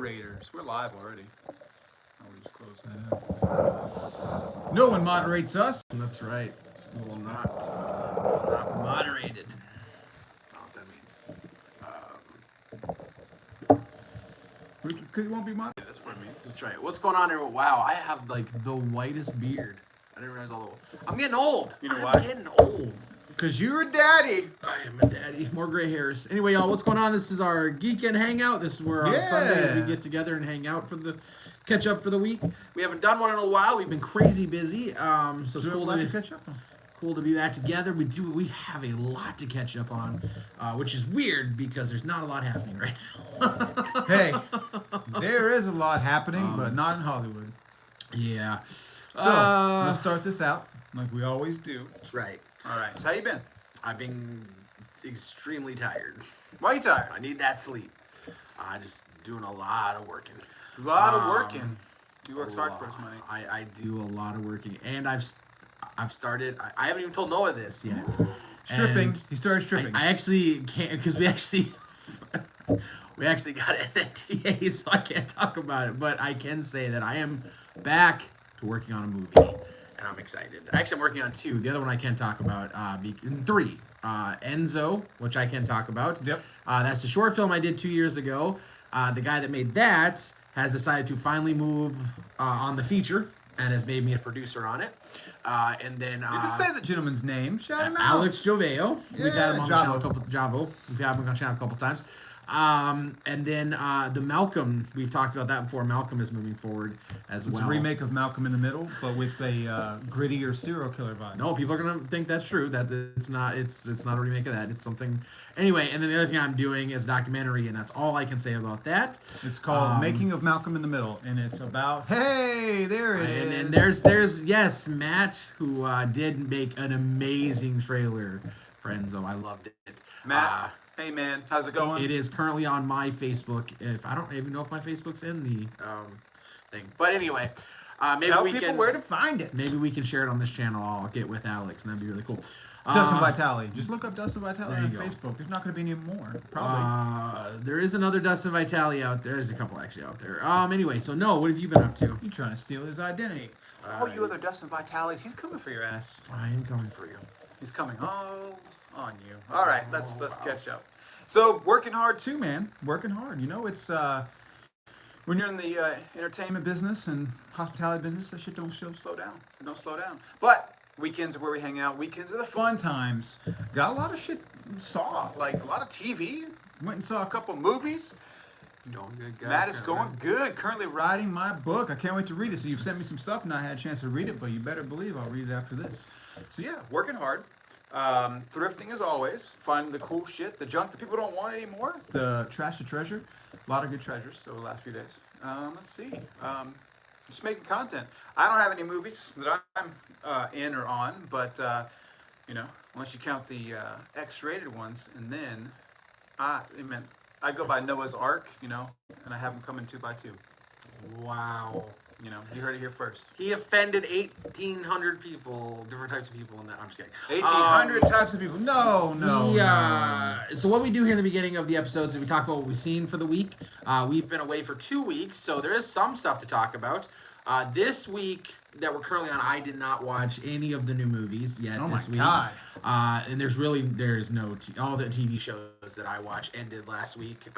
moderators. We're live already. Oh, we just close that out. No one moderates us. That's right. We will not be moderated. I don't know what that means. Because you won't be moderated. That's what it means. That's right. What's going on here? Wow, I have like the whitest beard. I didn't realize all the. I'm getting old. You know I'm why? getting old. Because you're a daddy. I am a daddy. More gray hairs. Anyway, y'all, what's going on? This is our Geekend hangout. This is where on Sundays we get together and hang out for the catch up for the week. We haven't done one in a while. We've been crazy busy. So it's cool to catch up on. Cool to be back together. We have a lot to catch up on, which is weird because there's not a lot happening right now. Hey, there is a lot happening, but not in Hollywood. Yeah. So let's start this out like we always do. That's right. All right. So how you been? I've been extremely tired. Why are you tired? I need that sleep. Just doing a lot of working. A lot of working. He works hard for his money. I do a lot of working, and I've started. I haven't even told Noah this yet. Stripping. And He started stripping. I actually can't because we actually got an NDA, so I can't talk about it. But I can say that I am back to working on a movie, and I'm excited. Actually, I'm working on 2. The other one I can't talk about. 3. Enzo, which I can talk about. Yep. That's a short film I did 2 years ago. The guy that made that has decided to finally move on the feature and has made me a producer on it. And then you can say the gentleman's name. Shout him out. Alex Joveo. We've had him on the channel We've had him on the channel a couple times. And then the Malcolm, we've talked about that before. Malcolm is moving forward as well. It's a remake of Malcolm in the Middle, but with a grittier serial killer vibe. No, people are gonna think that's true. That it's not. It's not a remake of that. It's something. Anyway, and then the other thing I'm doing is a documentary, and that's all I can say about that. It's called Making of Malcolm in the Middle, and it's about there it is. And there's yes, Matt, who did make an amazing trailer for Enzo. I loved it. Matt. Hey man, how's it going? It is currently on my Facebook. If I don't even know if my Facebook's in the thing, but anyway, maybe Tell we people can where to find it. Maybe we can share it on this channel. I'll get with Alex, and that'd be really cool. Dustin Vitale. Just look up Dustin Vitale on you go. Facebook. There's not going to be any more, probably. There is another Dustin Vitale out there. There's a couple actually out there. Anyway, so no, what have you been up to? You trying to steal his identity? You other Dustin Vitales. He's coming for your ass. I am coming for you. He's coming all on you. All right, let's catch up. So working hard too, man. Working hard. You know, it's when you're in the entertainment business and hospitality business, that shit don't slow down. It don't slow down. But weekends are where we hang out. Weekends are the fun times. Got a lot of shit. Saw like a lot of TV. Went and saw a couple movies. Going good, guys. Matt is going good. Currently writing my book. I can't wait to read it. So you've sent me some stuff, and I had a chance to read it. But you better believe I'll read it after this. So yeah, working hard. Thrifting as always, finding the cool shit, the junk that people don't want anymore, the trash to treasure. A lot of good treasures over the last few days. Let's see. Just making content. I don't have any movies that I'm in or on, but you know, unless you count the X-rated ones, and then I go by Noah's Ark, you know, and I have them coming 2x2. Wow. You know, you heard it here first. He offended 1,800 people, different types of people in that. I'm just kidding. 1,800 types of people. No. Yeah. So what we do here in the beginning of the episodes is we talk about what we've seen for the week. We've been away for 2 weeks, so there is some stuff to talk about. This week that we're currently on, I did not watch any of the new movies yet this week. God. And there's no all the TV shows that I watched ended last week.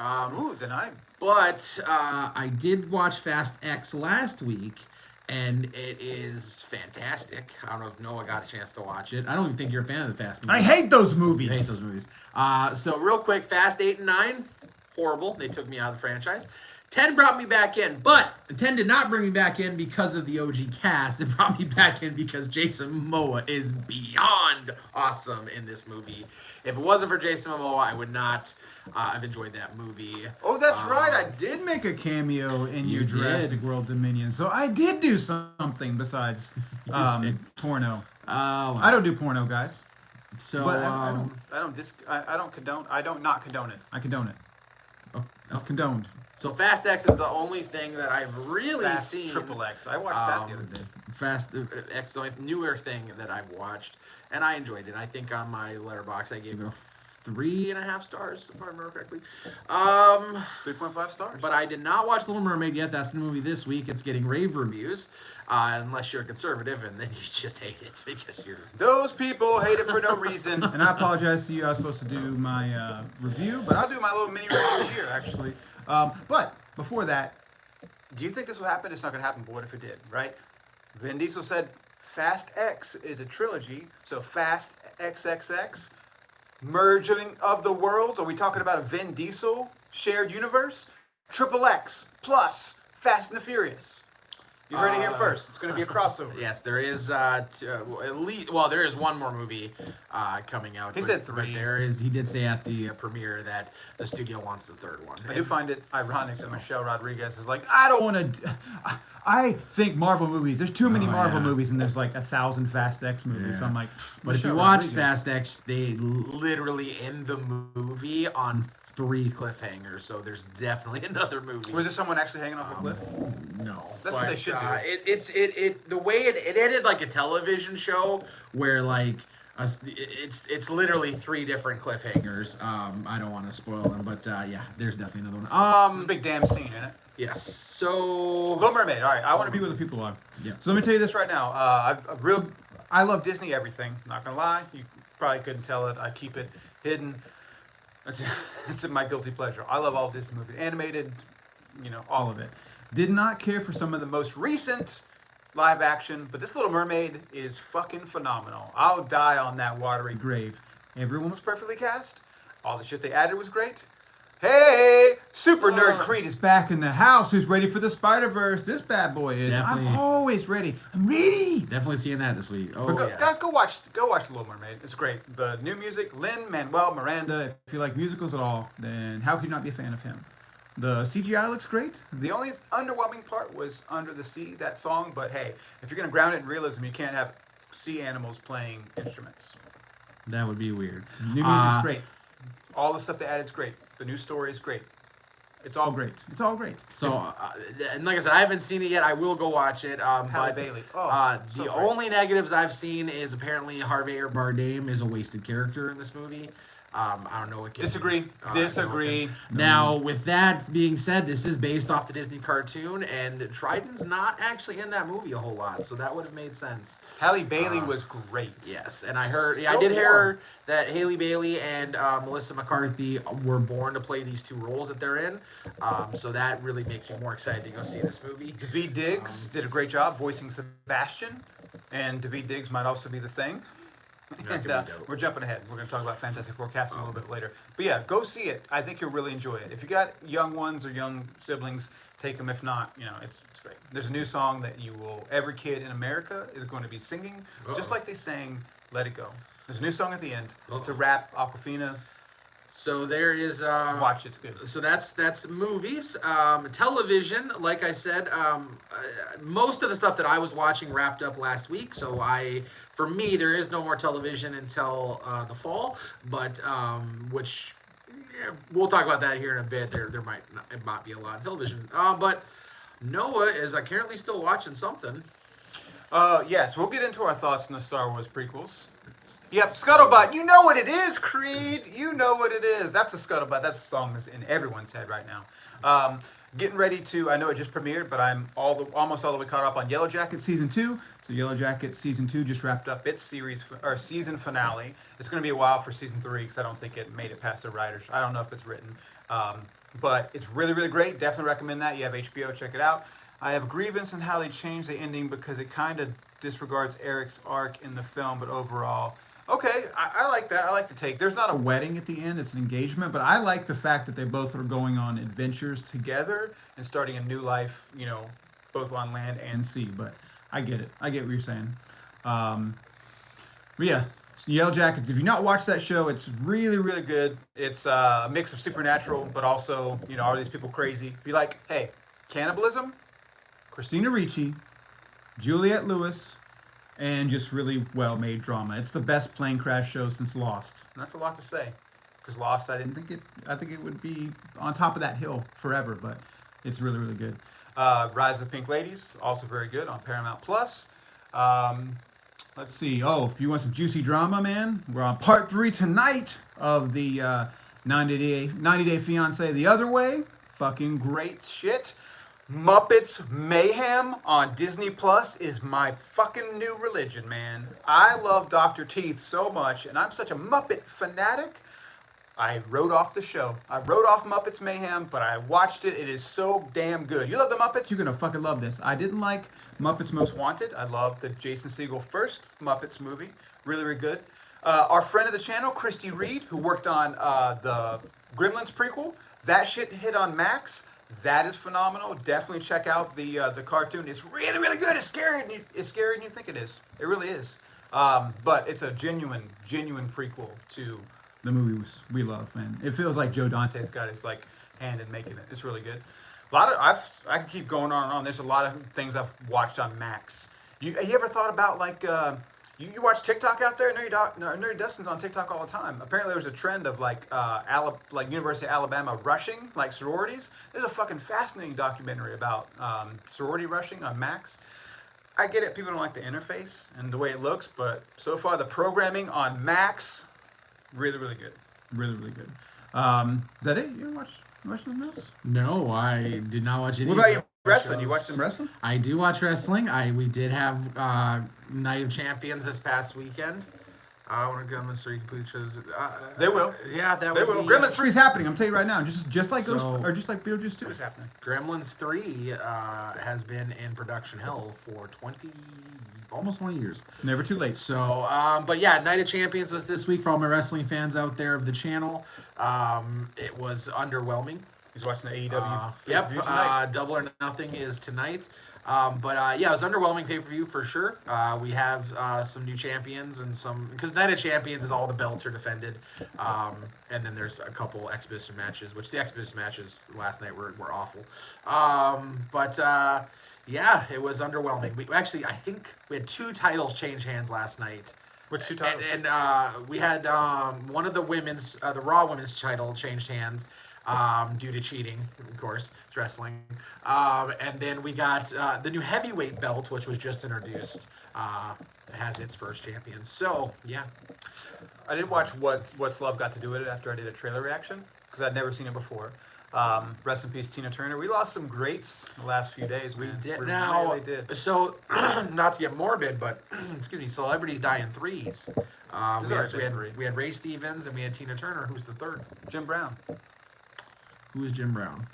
But I did watch Fast X last week, and it is fantastic. I don't know if Noah got a chance to watch it. I don't even think you're a fan of the Fast movies. I hate those movies. I hate those movies. So real quick, Fast 8 and 9, horrible. They took me out of the franchise. 10 brought me back in, but 10 did not bring me back in because of the OG cast. It brought me back in because Jason Momoa is beyond awesome in this movie. If it wasn't for Jason Momoa, I would not have enjoyed that movie. Oh, that's right. I did make a cameo in your Jurassic World Dominion. So I did do something besides porno. I don't do porno, guys. So but I don't condone it. I condone it. Oh, it's condoned. So Fast X is the only thing that I've really seen. Triple X. I watched that the other day. Fast X, the newer thing that I've watched, and I enjoyed it. I think on my letterbox I gave it a 3.5 stars, if I remember correctly. 3.5 stars. But I did not watch The Little Mermaid yet. That's the movie this week. It's getting rave reviews, unless you're a conservative, and then you just hate it because you're... Those people hate it for no reason. And I apologize to you. I was supposed to do my review, but I'll do my little mini review here, actually. But before that, do you think this will happen? It's not going to happen, but what if it did, right? Vin Diesel said Fast X is a trilogy, so Fast XXX, merging of the worlds. Are we talking about a Vin Diesel shared universe? Triple X plus Fast and the Furious. You heard it here first. It's going to be a crossover. Yes, there is at least. Well, there is one more movie coming out. He said 3. But there is. He did say at the premiere that the studio wants the 3rd one. I do find it ironic that Michelle Rodriguez is like, I don't want to. I think Marvel movies. There's too many Marvel movies, and there's like 1,000 Fast X movies. Yeah. So I'm like, but if you watch Fast X, they literally end the movie on 3 cliffhangers. So there's definitely another movie. Was there someone actually hanging off a cliff? No, That's what they should do. It the way it ended like a television show where like it's literally 3 different cliffhangers. I don't want to spoil them, but yeah, there's definitely another one. It's a big damn scene, isn't it? Yes. So Little Mermaid. All right, I want to be where the people are. Yeah. So let me tell you this right now. I love Disney everything. Not gonna lie, you probably couldn't tell it. I keep it hidden. It's my guilty pleasure. I love all Disney movies, animated, all of it. Did not care for some of the most recent live action, but this Little Mermaid is fucking phenomenal. I'll die on that watery grave. Everyone was perfectly cast. All the shit they added was great. Hey, Super Nerd Creed is back in the house. Who's ready for the Spider-Verse? This bad boy is. Definitely. I'm always ready. I'm ready. Definitely seeing that this week. Oh, yeah. Guys, go watch The Little Mermaid. It's great. The new music, Lin-Manuel Miranda. If you like musicals at all, then how could you not be a fan of him? The CGI looks great. The only underwhelming part was Under the Sea, that song. But hey, if you're going to ground it in realism, you can't have sea animals playing instruments. That would be weird. New music's great. All the stuff they added is great. The new story is great. It's all great. It's all great. So, and like I said, I haven't seen it yet. I will go watch it. Halle Bailey. The only negatives I've seen is apparently Javier Bardem is a wasted character in this movie. I don't know what. Disagree. Disagree. Now, with that being said, this is based off the Disney cartoon, and Triton's not actually in that movie a whole lot, so that would have made sense. Halle Bailey was great. Yes, and I heard, I did hear that Halle Bailey and Melissa McCarthy were born to play these 2 roles that they're in, so that really makes me more excited to go see this movie. Daveed Diggs did a great job voicing Sebastian, and Daveed Diggs might also be the Thing. And, we're jumping ahead. We're going to talk about Fantastic Four casting a little bit later. But yeah, go see it. I think you'll really enjoy it. If you got young ones or young siblings, take them. If not, it's great. There's a new song that every kid in America is going to be singing, just like they sang Let It Go. There's a new song at the end. It's a rap, Aquafina. So there is watch it. It's good. So that's movies. Television, like I said, most of the stuff that I was watching wrapped up last week. So for me, there is no more television until the fall. But which we'll talk about that here in a bit. There might be a lot of television. But Noah is currently still watching something. Yes, we'll get into our thoughts on the Star Wars prequels. Yep, Scuttlebutt. You know what it is, Creed. You know what it is. That's a Scuttlebutt. That's a song that's in everyone's head right now. Getting ready to, I know it just premiered, but I'm almost all the way caught up on Yellow Jacket Season 2. So Yellow Jacket Season 2 just wrapped up its season finale. It's going to be a while for Season 3 because I don't think it made it past the writers. I don't know if it's written. But it's really, really great. Definitely recommend that. You have HBO. Check it out. I have a grievance on how they changed the ending because it kind of disregards Eric's arc in the film, but overall... Okay, I like that. I like the take. There's not a wedding at the end. It's an engagement. But I like the fact that they both are going on adventures together and starting a new life, both on land and sea. But I get it. I get what you're saying. But yeah, Yellow Jackets. If you've not watched that show, it's really, really good. It's a mix of supernatural, but also, are these people crazy? Be like, hey, cannibalism, Christina Ricci, Juliette Lewis, and just really well-made drama. It's the best plane crash show since Lost. And that's a lot to say, because Lost, I think it would be on top of that hill forever, but it's really, really good. Rise of the Pink Ladies, also very good on Paramount Plus. Let's see. Oh, if you want some juicy drama, man, we're on part 3 tonight of the 90 Day Fiance the Other Way. Fucking great shit. Muppets Mayhem on Disney Plus is my fucking new religion, man. I love Dr. Teeth so much, and I'm such a Muppet fanatic. I wrote off the show. I wrote off Muppets Mayhem, but I watched it. It is so damn good. You love the Muppets? You're gonna fucking love this. I didn't like Muppets Most Wanted. I loved the Jason Segel first Muppets movie. Really, really good. Our friend of the channel, Christy Reed, who worked on the Gremlins prequel, that shit hit on Max. That is phenomenal. Definitely check out the cartoon. It's really, really good. It's scarier than you think it is. It really is. But it's a genuine prequel to the movies we love, man. It feels like Joe Dante's got his like hand in making it. It's really good. A lot of I can keep going on and on. There's a lot of things I've watched on Max. You ever thought about like you watch TikTok out there? Nerdy Dustin's on TikTok all the time. Apparently there's a trend of like University of Alabama rushing, like sororities. There's a fucking fascinating documentary about sorority rushing on Max. I get it, people don't like the interface and the way it looks, but so far the programming on Max, really, really good. Really, really good. Is that it? You watch something else? No, I did not watch any. What about you? Wrestling? You watch some wrestling? I do watch wrestling. We did have Night of Champions this past weekend. When Gremlins 3 complete shows. They will. Yeah, they will. Gremlins 3 is happening. I'm telling you right now. Just like Beetlejuice 2 is happening. Gremlins 3 has been in production hell for almost 20 years. Never too late. So, but yeah, Night of Champions was this week for all my wrestling fans out there of the channel. It was underwhelming. He's watching the AEW. Yep. Double or Nothing is tonight. But yeah, it was underwhelming pay-per-view for sure. We have some new champions and because Night of Champions is all the belts are defended. And then there's a couple exhibition matches, which the exhibition matches last night were awful. But yeah, it was underwhelming. I think we had 2 titles change hands last night. Which 2 titles? And we had one of the the Raw Women's title changed hands. Due to cheating, of course, it's wrestling. And then we got the new heavyweight belt, which was just introduced. It has its first champion. So, yeah. I did watch What's Love Got to Do with It after I did a trailer reaction, because I'd never seen it before. Rest in peace, Tina Turner. We lost some greats the last few days, man. We did. We really did. So, not to get morbid, but, excuse me, celebrities die in threes. We had Ray Stevens and we had Tina Turner. Who's the third? Jim Brown. Who is Jim Brown?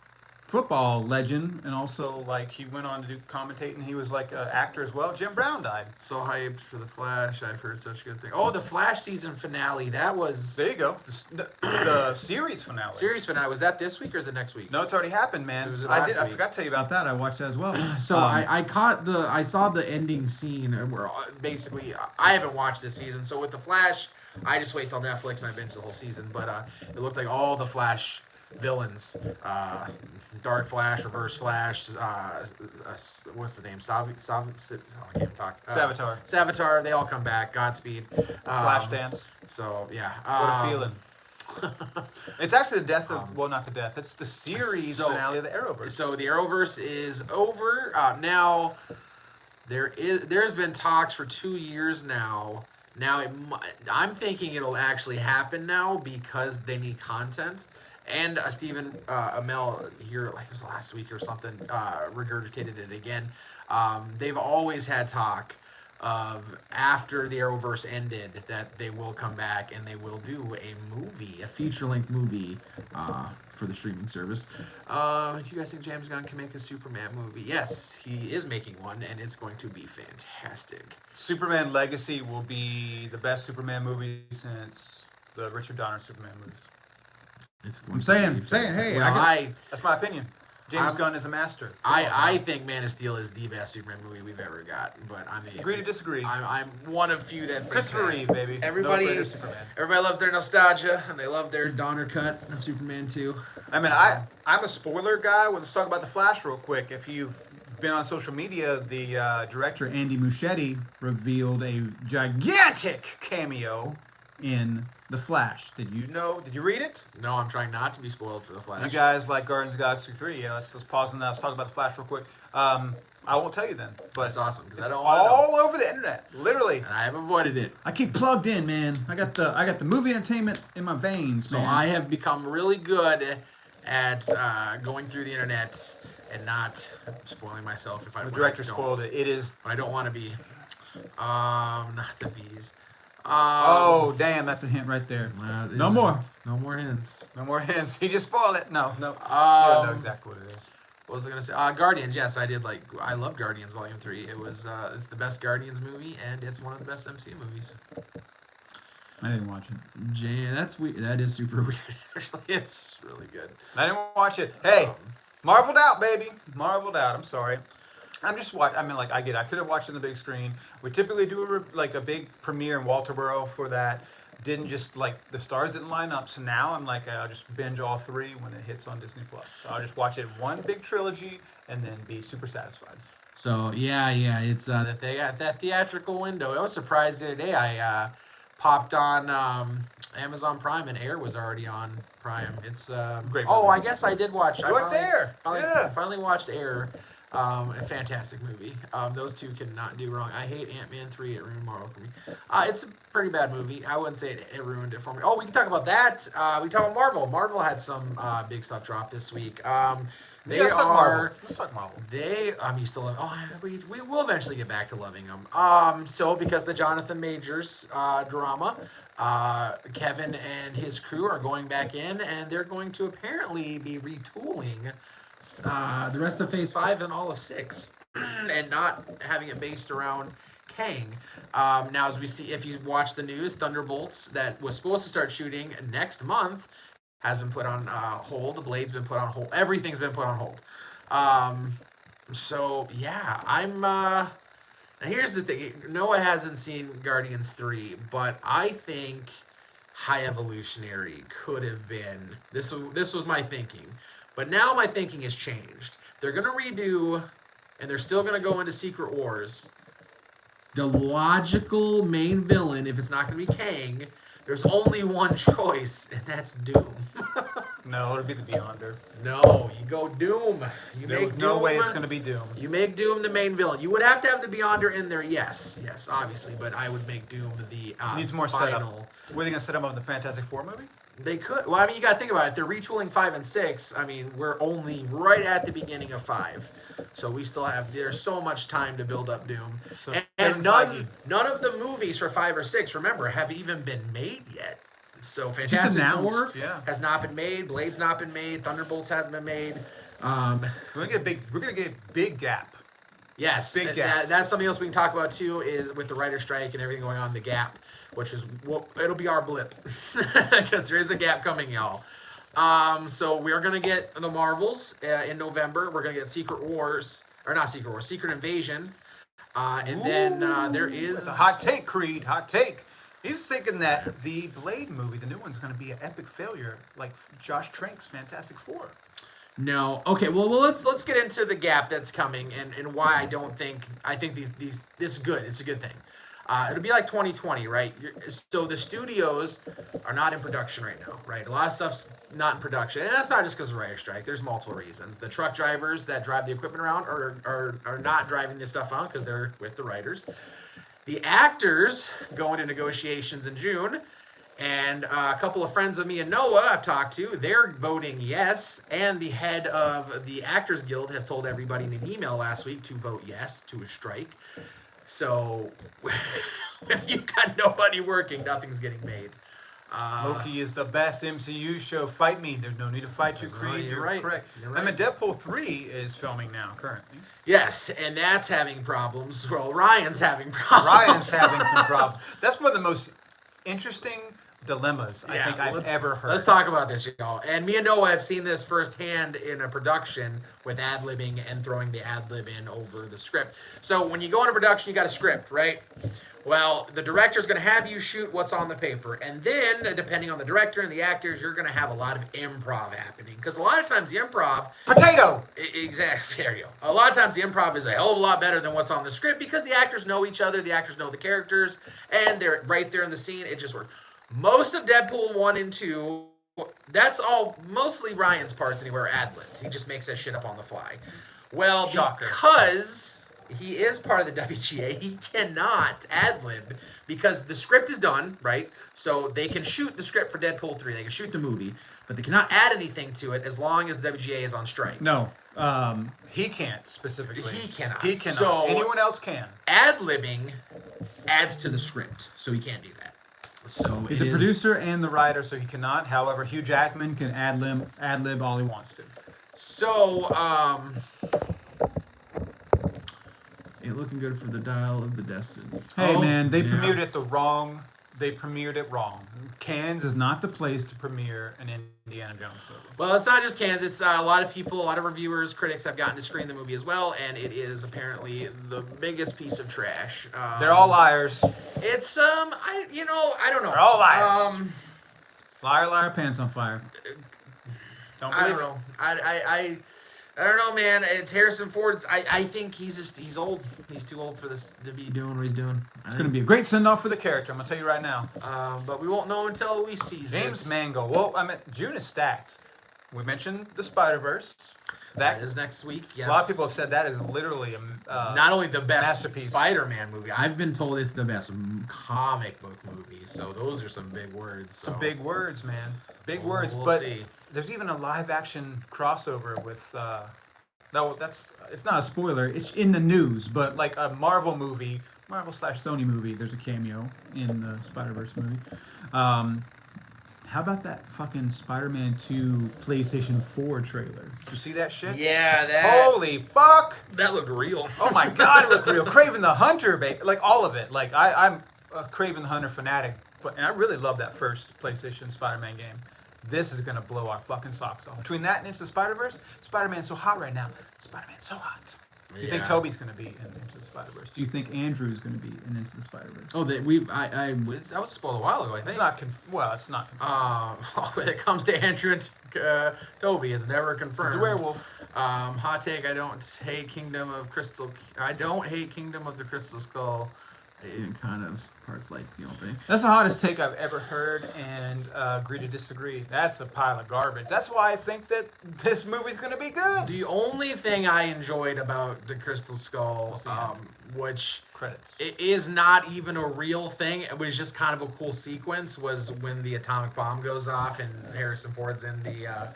Football legend, and also like he went on to do commentating. He was like an actor as well. Jim Brown died. So hyped for the Flash. I've heard such good things. Oh, the Flash season finale. That was. There you go. The series finale. Series finale. Was that this week or is it next week? No, it's already happened, man. It was I last forgot to tell you about that. I watched that as well. So I saw the ending scene where basically I haven't watched this season. So with the Flash, I just wait till Netflix and I binge the whole season. But it looked like all the Flash villains, Dark Flash, Reverse Flash, what's the name? I can't talk. Savitar. They all come back. Godspeed. Flashdance. So yeah. What a feeling. It's actually the death of not the death. It's the series finale of the Arrowverse. So the Arrowverse is over now. There's been talks for 2 years now. Now I'm thinking it'll actually happen now because they need content. And Stephen Amell here, like it was last week or something, regurgitated it again. They've always had talk of after the Arrowverse ended that they will come back and they will do a feature-length movie for the streaming service. Do you guys think James Gunn can make a Superman movie? Yes, he is making one, and it's going to be fantastic. Superman Legacy will be the best Superman movie since the Richard Donner Superman movies. I'm saying, hey, that's my opinion. James Gunn is a master. I think Man of Steel is the best Superman movie we've ever got, but agree to disagree. I'm one of few that Christopher Reeve, baby. Everybody loves their nostalgia and they love their Donner cut of Superman 2. I mean, I'm a spoiler guy. Let's talk about the Flash real quick. If you've been on social media, the director Andy Muschietti revealed a gigantic cameo in The Flash. Did you know? Did you read it? No, I'm trying not to be spoiled for the Flash. You guys like Guardians of the Galaxy 3? Yeah, let's pause on that. Let's talk about The Flash real quick. I won't tell you then, but That's awesome because I it's don't want to know. all over the internet, literally. And I have avoided it. I keep plugged in, man. I got the movie entertainment in my veins, So man. I have become really good at going through the internet and not spoiling myself if I. The director spoiled it. It is. I don't want to be. Not the bees. Oh, damn! That's a hint right there. No more. No more hints. No more hints. He just spoiled it. No. You don't know exactly what it is. What was I gonna say? Guardians. Yes, I did like. I love Guardians Volume 3. It was. It's the best Guardians movie, and it's one of the best MCU movies. I didn't watch it. That's weird. That is super weird. Actually, it's really good. I didn't watch it. Hey, marveled out, baby. Marveled out. I'm sorry. I'm just watching. I mean, like, I get it. I could have watched it on the big screen. We typically do a big premiere in Walterboro for that. Didn't just like the stars didn't line up. So now I'm like, I'll just binge all three when it hits on Disney Plus. So I'll just watch it one big trilogy and then be super satisfied. So yeah, it's that they got that theatrical window. I was surprised the other day. I popped on Amazon Prime and Air was already on Prime. It's great. Oh, movie. I guess I did watch. You watched Air? Finally watched Air. A fantastic movie. Those two cannot do wrong. I hate Ant-Man 3. It ruined Marvel for me. It's a pretty bad movie. I wouldn't say it ruined it for me. Oh, we can talk about that. We can talk about Marvel. Marvel had some big stuff drop this week. Let's talk Marvel. You still love. Oh, we will eventually get back to loving them. So because the Jonathan Majors drama, Kevin and his crew are going back in, and they're going to apparently be retooling the rest of Phase 5 and all of 6, and not having it based around Kang. Now, as we see, if you watch the news, Thunderbolts that was supposed to start shooting next month has been put on hold. The Blade's been put on hold. Everything's been put on hold. So yeah, I'm. Now here's the thing. Noah hasn't seen Guardians 3, but I think High Evolutionary could have been. This was my thinking. But now my thinking has changed. They're going to redo, and they're still going to go into Secret Wars. The logical main villain, if it's not going to be Kang, there's only one choice, and that's Doom. No, it'll be the Beyonder. No, you go Doom. There's no way it's going to be Doom. You make Doom the main villain. You would have to have the Beyonder in there, yes, obviously, but I would make Doom the needs more final. Setup. Were they going to set him up in the Fantastic Four movie? They could. Well, I mean, you got to think about it. They're retooling 5 and 6. I mean, we're only right at the beginning of 5. So we still have, there's so much time to build up Doom. So and none of the movies for 5 or 6, remember, have even been made yet. So Fantastic Four has not been made. Blade's not been made. Thunderbolts hasn't been made. We're gonna get a big gap. Yes, big gap. That's something else we can talk about too. Is with the writer's strike and everything going on, the gap, which is it'll be our blip because there is a gap coming, y'all. So we're gonna get the Marvels in November. We're gonna get Secret Invasion, and then there is That's a hot take, Creed. Hot take. He's thinking that the Blade movie, the new one's going to be an epic failure, like Josh Trank's Fantastic Four. No. Okay. Well, let's get into the gap that's coming and why I think this is good. It's a good thing. It'll be like 2020, right? So the studios are not in production right now, right? A lot of stuff's not in production, and that's not just because of writer's strike. There's multiple reasons. The truck drivers that drive the equipment around are not driving this stuff around because they're with the writers. The actors go into negotiations in June, and a couple of friends of me and Noah I've talked to, they're voting yes, and the head of the Actors Guild has told everybody in an email last week to vote yes to a strike. So if you've got nobody working, nothing's getting made. Loki is the best MCU show. Fight me. There's no need to fight you, Creed. You're right. Correct. You're right. I mean, Deadpool 3 is filming now, currently. Yes, and that's having problems. Well, Ryan's having problems. Ryan's having some problems. That's one of the most interesting dilemmas I think I've ever heard. Let's talk about this, y'all. And me and Noah have seen this firsthand in a production with ad-libbing and throwing the ad-lib in over the script. So when you go into production, you got a script, right? Well, the director's going to have you shoot what's on the paper. And then, depending on the director and the actors, you're going to have a lot of improv happening. Because a lot of times the improv... Potato! Exactly. There you go. A lot of times the improv is a hell of a lot better than what's on the script because the actors know each other, the actors know the characters, and they're right there in the scene. It just works. Most of Deadpool 1 and 2, that's all mostly Ryan's parts anywhere ad-libbed. He just makes that shit up on the fly. Well, Shocker. because he is part of the WGA, he cannot ad-lib because the script is done, right? So they can shoot the script for Deadpool 3, they can shoot the movie, but they cannot add anything to it as long as the WGA is on strike. No, he can't specifically. He cannot. He cannot. So, anyone else can. ad-libbing adds to the script, so he can't do that. So He's a producer and the writer, so he cannot. However, Hugh Jackman can ad-lib all he wants to. So, ain't looking good for the Dial of the Destiny. Hey man, they premiered it wrong. They premiered it wrong. Cannes is not the place to premiere an Indiana Jones movie. Well, it's not just Cannes. It's a lot of people, a lot of reviewers, critics have gotten to screen the movie as well, and it is apparently the biggest piece of trash. They're all liars. It's I don't know. They're all liars. Liar, liar, pants on fire. Don't believe I don't know. I don't know, man. It's Harrison Ford. I think he's old. He's too old for this to be doing what he's doing. It's going to be a great send-off for the character, I'm going to tell you right now. But we won't know until we see James it. Mangold. Well, I mean, June is stacked. We mentioned the Spider-Verse. That is next week, yes. A lot of people have said that is literally a not only the best masterpiece. Spider-Man movie, I've been told it's the best comic book movie. So those are some big words. So. Some big words, man. Big words. We'll but see. There's even a live-action crossover with... no, it's not a spoiler. It's in the news, but like a Marvel movie, Marvel/Sony movie, there's a cameo in the Spider-Verse movie. How about that fucking Spider-Man 2 PlayStation 4 trailer? Did you see that shit? Yeah, that. Holy fuck! That looked real. Oh my god, it looked real. Kraven the Hunter, baby. Like all of it. Like I'm a Kraven the Hunter fanatic, and I really love that first PlayStation Spider-Man game. This is gonna blow our fucking socks off. Between that and Into the Spider-Verse, Spider-Man's so hot right now. Spider-Man's so hot. Do you think Toby's gonna be in Into the Spider-Verse? Do you think Andrew's gonna be in Into the Spider-Verse? Oh, that was spoiled a while ago. I think. It's not it's not confirmed. When it comes to Andrew and Toby, it's never confirmed. He's a werewolf. Hot take: I don't hate Kingdom of the Crystal Skull. In kind of parts like the opening. That's the hottest take I've ever heard, and agree to disagree. That's a pile of garbage. That's why I think that this movie's gonna be good. The only thing I enjoyed about the Crystal Skull, which credits, it is not even a real thing, it was just kind of a cool sequence, was when the atomic bomb goes off and Harrison Ford's in the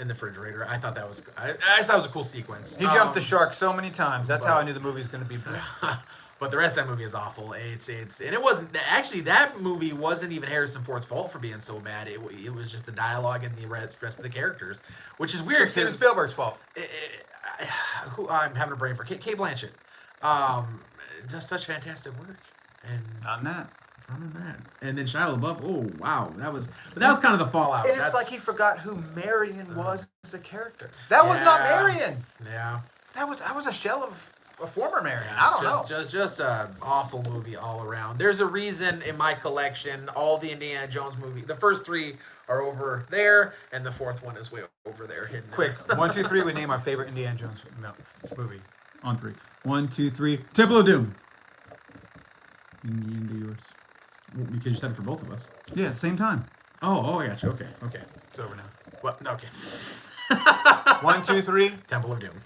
refrigerator. I thought that was a cool sequence. He jumped the shark so many times. That's how I knew the movie's gonna be good. But the rest of that movie is awful. And it wasn't actually, that movie wasn't even Harrison Ford's fault for being so bad. It was just the dialogue and the rest of the characters, which is weird. Steven Spielberg's fault. I'm having a brain for Kate Blanchett. Does such fantastic work, and on that. And then Shia LaBeouf. Oh wow, that was kind of the fallout. And it's like he forgot who Marion was as a character. That was not Marion. Yeah. That was a shell of a former Marion. I don't know. Just an awful movie all around. There's a reason in my collection, all the Indiana Jones movies, the first 3 are over there, and the 4th one is way over there, hidden. Quick, 1, 2, 3. We name our favorite Indiana Jones movie. On 3. 1, 2, 3. Temple of Doom. You do yours. Because you said it for both of us. Yeah, at the same time. Oh, I got you. Okay. It's over now. Well, okay. 1, 2, 3. Temple of Doom.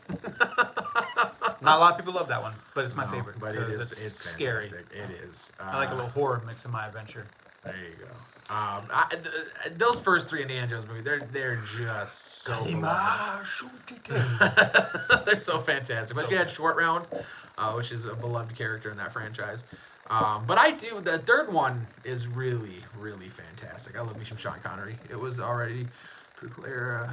Not a lot of people love that one, but it's my favorite. But it's scary. Fantastic. It is. I like a little horror mix in my adventure. There you go. Those first 3 Indiana Jones movies, they're just so they're so fantastic. But you had Short Round, which is a beloved character in that franchise. But the 3rd one is really, really fantastic. I love me some Sean Connery. It was already pretty clear.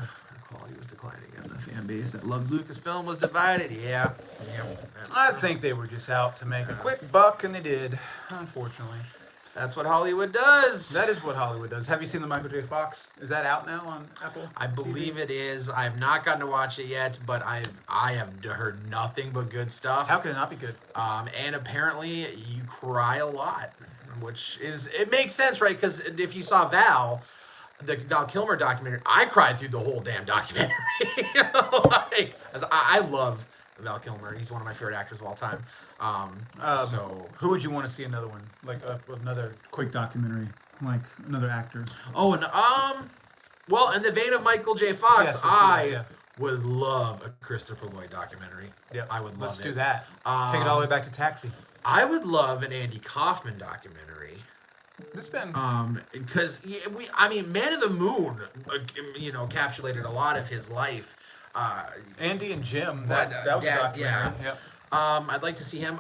Quality was declining, and the fan base that loved Lucasfilm was divided. Yeah. I think they were just out to make a quick buck, and they did. Unfortunately, that's what Hollywood does. That is what Hollywood does. Have you seen the Michael J. Fox? Is that out now on Apple? I believe it is. I have not gotten to watch it yet, but I have heard nothing but good stuff. How can it not be good? And apparently you cry a lot, which it makes sense, right? Because if you saw Val, the Val Kilmer documentary, I cried through the whole damn documentary. I love Val Kilmer. He's one of my favorite actors of all time. So who would you want to see another one? Like another quick documentary? like another actor. Oh, and well, in the vein of Michael J. Fox, Yes, let's do that, I yeah. would love a Christopher Lloyd documentary. Yep. I would love Let's it. do that. Take it all the way back to Taxi. I would love an Andy Kaufman documentary. It's been Because I mean, Man of the Moon, encapsulated a lot of his life. Andy and Jim. But, That was a yeah, documentary. yeah. Yep. I'd like to see him.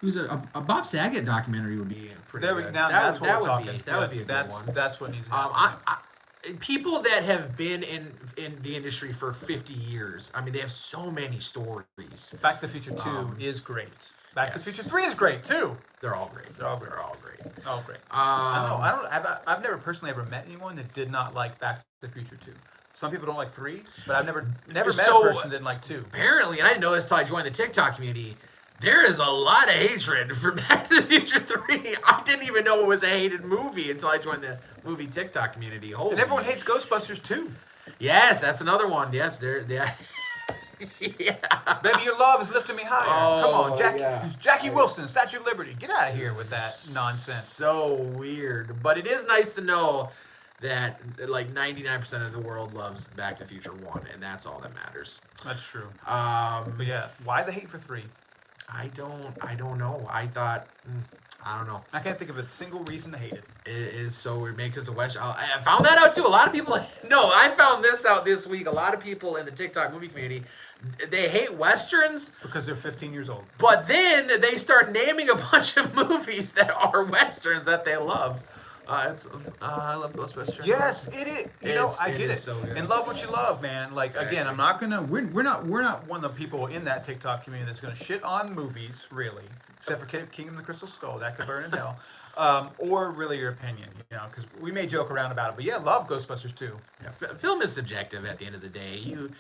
Who's a Bob Saget documentary would be pretty There we good. now. That's what we're talking. That would be a good one. That's what needs to happen. People that have been in the industry for 50 years. I mean, they have so many stories. Back to the Future 2 is great. Back to yes. the Future 3 is great too. They're all great. They're all great. Oh, great. I've never personally ever met anyone that did not like Back to the Future 2. Some people don't like 3, but I've never met a person that didn't like 2. Apparently, and I didn't know this until I joined the TikTok community, there is a lot of hatred for Back to the Future 3. I didn't even know it was a hated movie until I joined the movie TikTok community. Holy And everyone hates Ghostbusters too. Yes, that's another one. Yes, yeah. Baby, your love is lifting me higher. Come on, Jackie. yeah. Jackie Wilson, Statue of Liberty. Get out of here with that nonsense. So weird. But it is nice to know that like 99% of the world loves Back to the Future 1, and that's all that matters. That's true. Um, But yeah, why the hate for 3? I don't know. I thought, I don't know. I can't think of a single reason to hate it. It is so weird. Makes us a West. I found that out too. A lot of people. No, I found this out this week. A lot of people in the TikTok movie community, they hate westerns, Because they're 15 years old. but then they start naming a bunch of movies that are westerns that they love. I love Ghostbusters. Yes, it is. I get it it. is so good. And love what you love, man. Like Exactly. again, I'm not gonna. We're not one of the people in that TikTok community that's gonna shit on movies, really. Except for Kingdom of the Crystal Skull, that could burn in hell. Or really your opinion, because we may joke around about it. But yeah, love Ghostbusters too. Yeah, film is subjective at the end of the day. You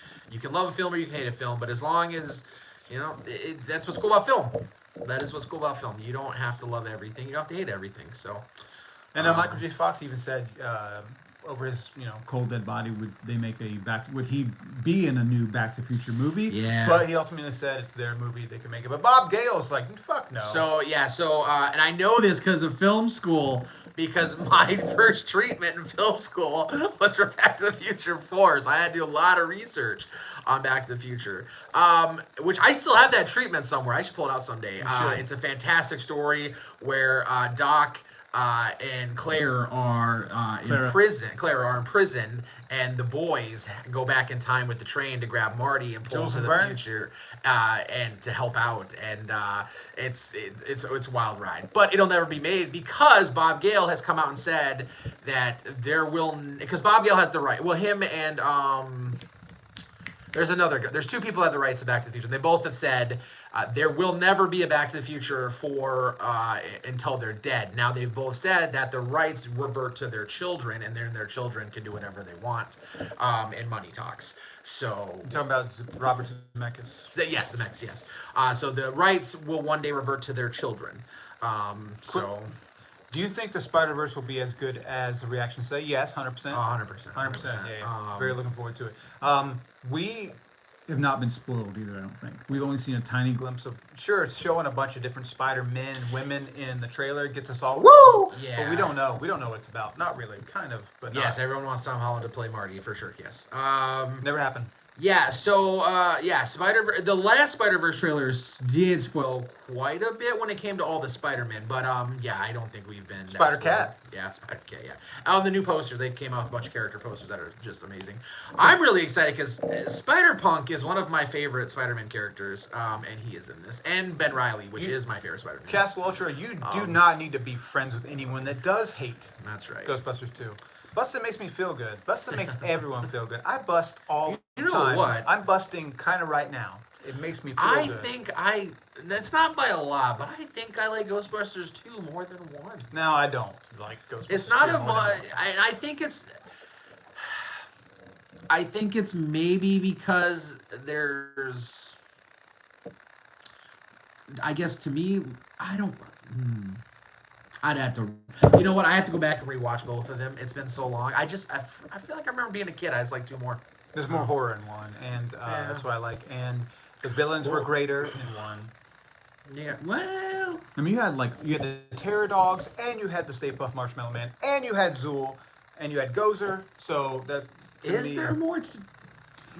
can love a film or you can hate a film, but as long as that's what's cool about film. That is what's cool about film. You don't have to love everything. You don't have to hate everything. So. And Michael J. Fox even said over his cold dead body, would he be in a new Back to the Future movie? Yeah. But he ultimately said it's their movie, they can make it. But Bob Gale's like, fuck no. So and I know this because of film school, because my first treatment in film school was for Back to the Future 4, so I had to do a lot of research on Back to the Future, which I still have that treatment somewhere. I should pull it out someday. It's a fantastic story where Doc and Claire are in prison. Claire are in prison, and the boys go back in time with the train to grab Marty and pull to the future, and to help out. And it's a wild ride, but it'll never be made because Bob Gale has come out and said that because Bob Gale has the right. Well, him and there's two people that have the rights to Back to the Future. They both have said there will never be a Back to the Future 4 until they're dead. Now, they've both said that the rights revert to their children, and then their children can do whatever they want, and money talks. So, You're talking about Robert Zemeckis. Yes, Zemeckis, yes. So the rights will one day revert to their children. Do you think the Spider-Verse will be as good as the reactions say? Yes, 100%. 100%. 100%. Yeah. Very looking forward to it. We have not been spoiled either, I don't think. We've only seen a tiny glimpse of. Sure, it's showing a bunch of different Spider-Men and women in the trailer. It gets us all woo! Yeah. But we don't know. We don't know what it's about. Not really. Kind of, but Yes, not. everyone wants Tom Holland to play Marty, for sure, yes. Never happened. Yeah, so the last Spider-Verse trailers did spoil quite a bit when it came to all the Spider-Men, but I don't think we've been Spider-Cat. Yeah, Spider-Cat, yeah. Out of the new posters, they came out with a bunch of character posters that are just amazing. I'm really excited because Spider-Punk is one of my favorite Spider-Man characters, and he is in this. And Ben Reilly, which is my favorite Spider-Man. Castle Ultra, you do not need to be friends with anyone that does hate That's right. Ghostbusters 2. Busting makes me feel good. Busting makes everyone feel good. I bust all the You know time. what? I'm busting kind of right now. It makes me feel good. That's not by a lot, but I think I like Ghostbusters 2 more than 1. No, I don't like Ghostbusters. It's not 2 a more than much. I think it's maybe because there's. I guess to me, I don't. I'd have to. You know what? I have to go back and rewatch both of them. It's been so long. I feel like I remember being a kid. I just like 2 more. There's more horror in 1, and that's what I like. And the villains were greater in 1. Yeah. Well. I mean, you had the Terror Dogs, and you had the Stay Puft Marshmallow Man, and you had Zool, and you had Gozer. So that to Is me, there more? To,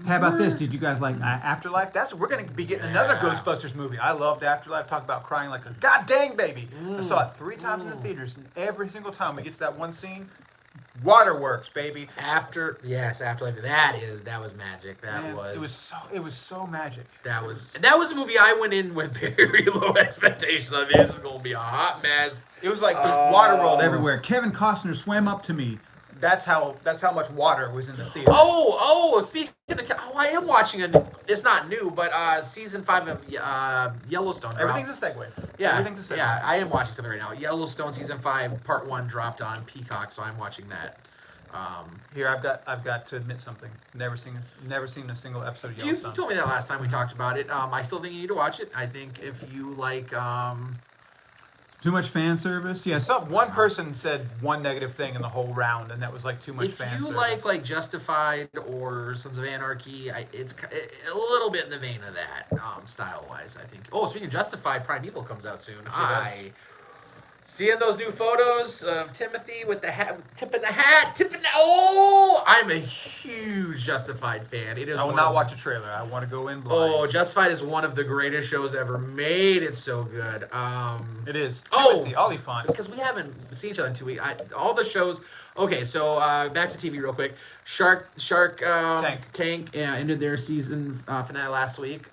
how about this? Did you guys like Afterlife? We're gonna be getting another Ghostbusters movie. I loved Afterlife. Talk about crying like a god dang baby. I saw it 3 times in the theaters, and every single time we get to that one scene, waterworks, baby. Afterlife. That was magic. Man, it was so magic. That was a movie I went in with very low expectations. I mean, this is gonna be a hot mess. It was like Waterworld everywhere. Kevin Costner swam up to me. That's how much water was in the theater. Speaking of, I am watching it's not new, but season 5 of Yellowstone dropped. Everything's a segue. Yeah, Everything's a segue. yeah, I am watching something right now. Yellowstone season 5 part 1 dropped on Peacock, so I'm watching that. Here, I've got to admit something. Never seen a single episode of You Yellowstone. told me that last time we talked about it. I still think you need to watch it. I think if you like, Too much fan service. Yeah, one person said one negative thing in the whole round, and that was like too much if fan you service. like Justified or Sons of Anarchy, it's a little bit in the vein of that, style wise. I think. Oh, speaking of Justified, Primeval comes out soon. Seeing those new photos of Timothy with the hat, tipping the hat. I'm a huge Justified fan. It is. I will not watch a trailer. I want to go in blind. Oh, Justified is one of the greatest shows ever made. It's so good. It is. Timothy Olyphant. Because we haven't seen each other in 2 weeks. All the shows. Okay, so back to TV real quick. Shark Tank ended their season finale last week.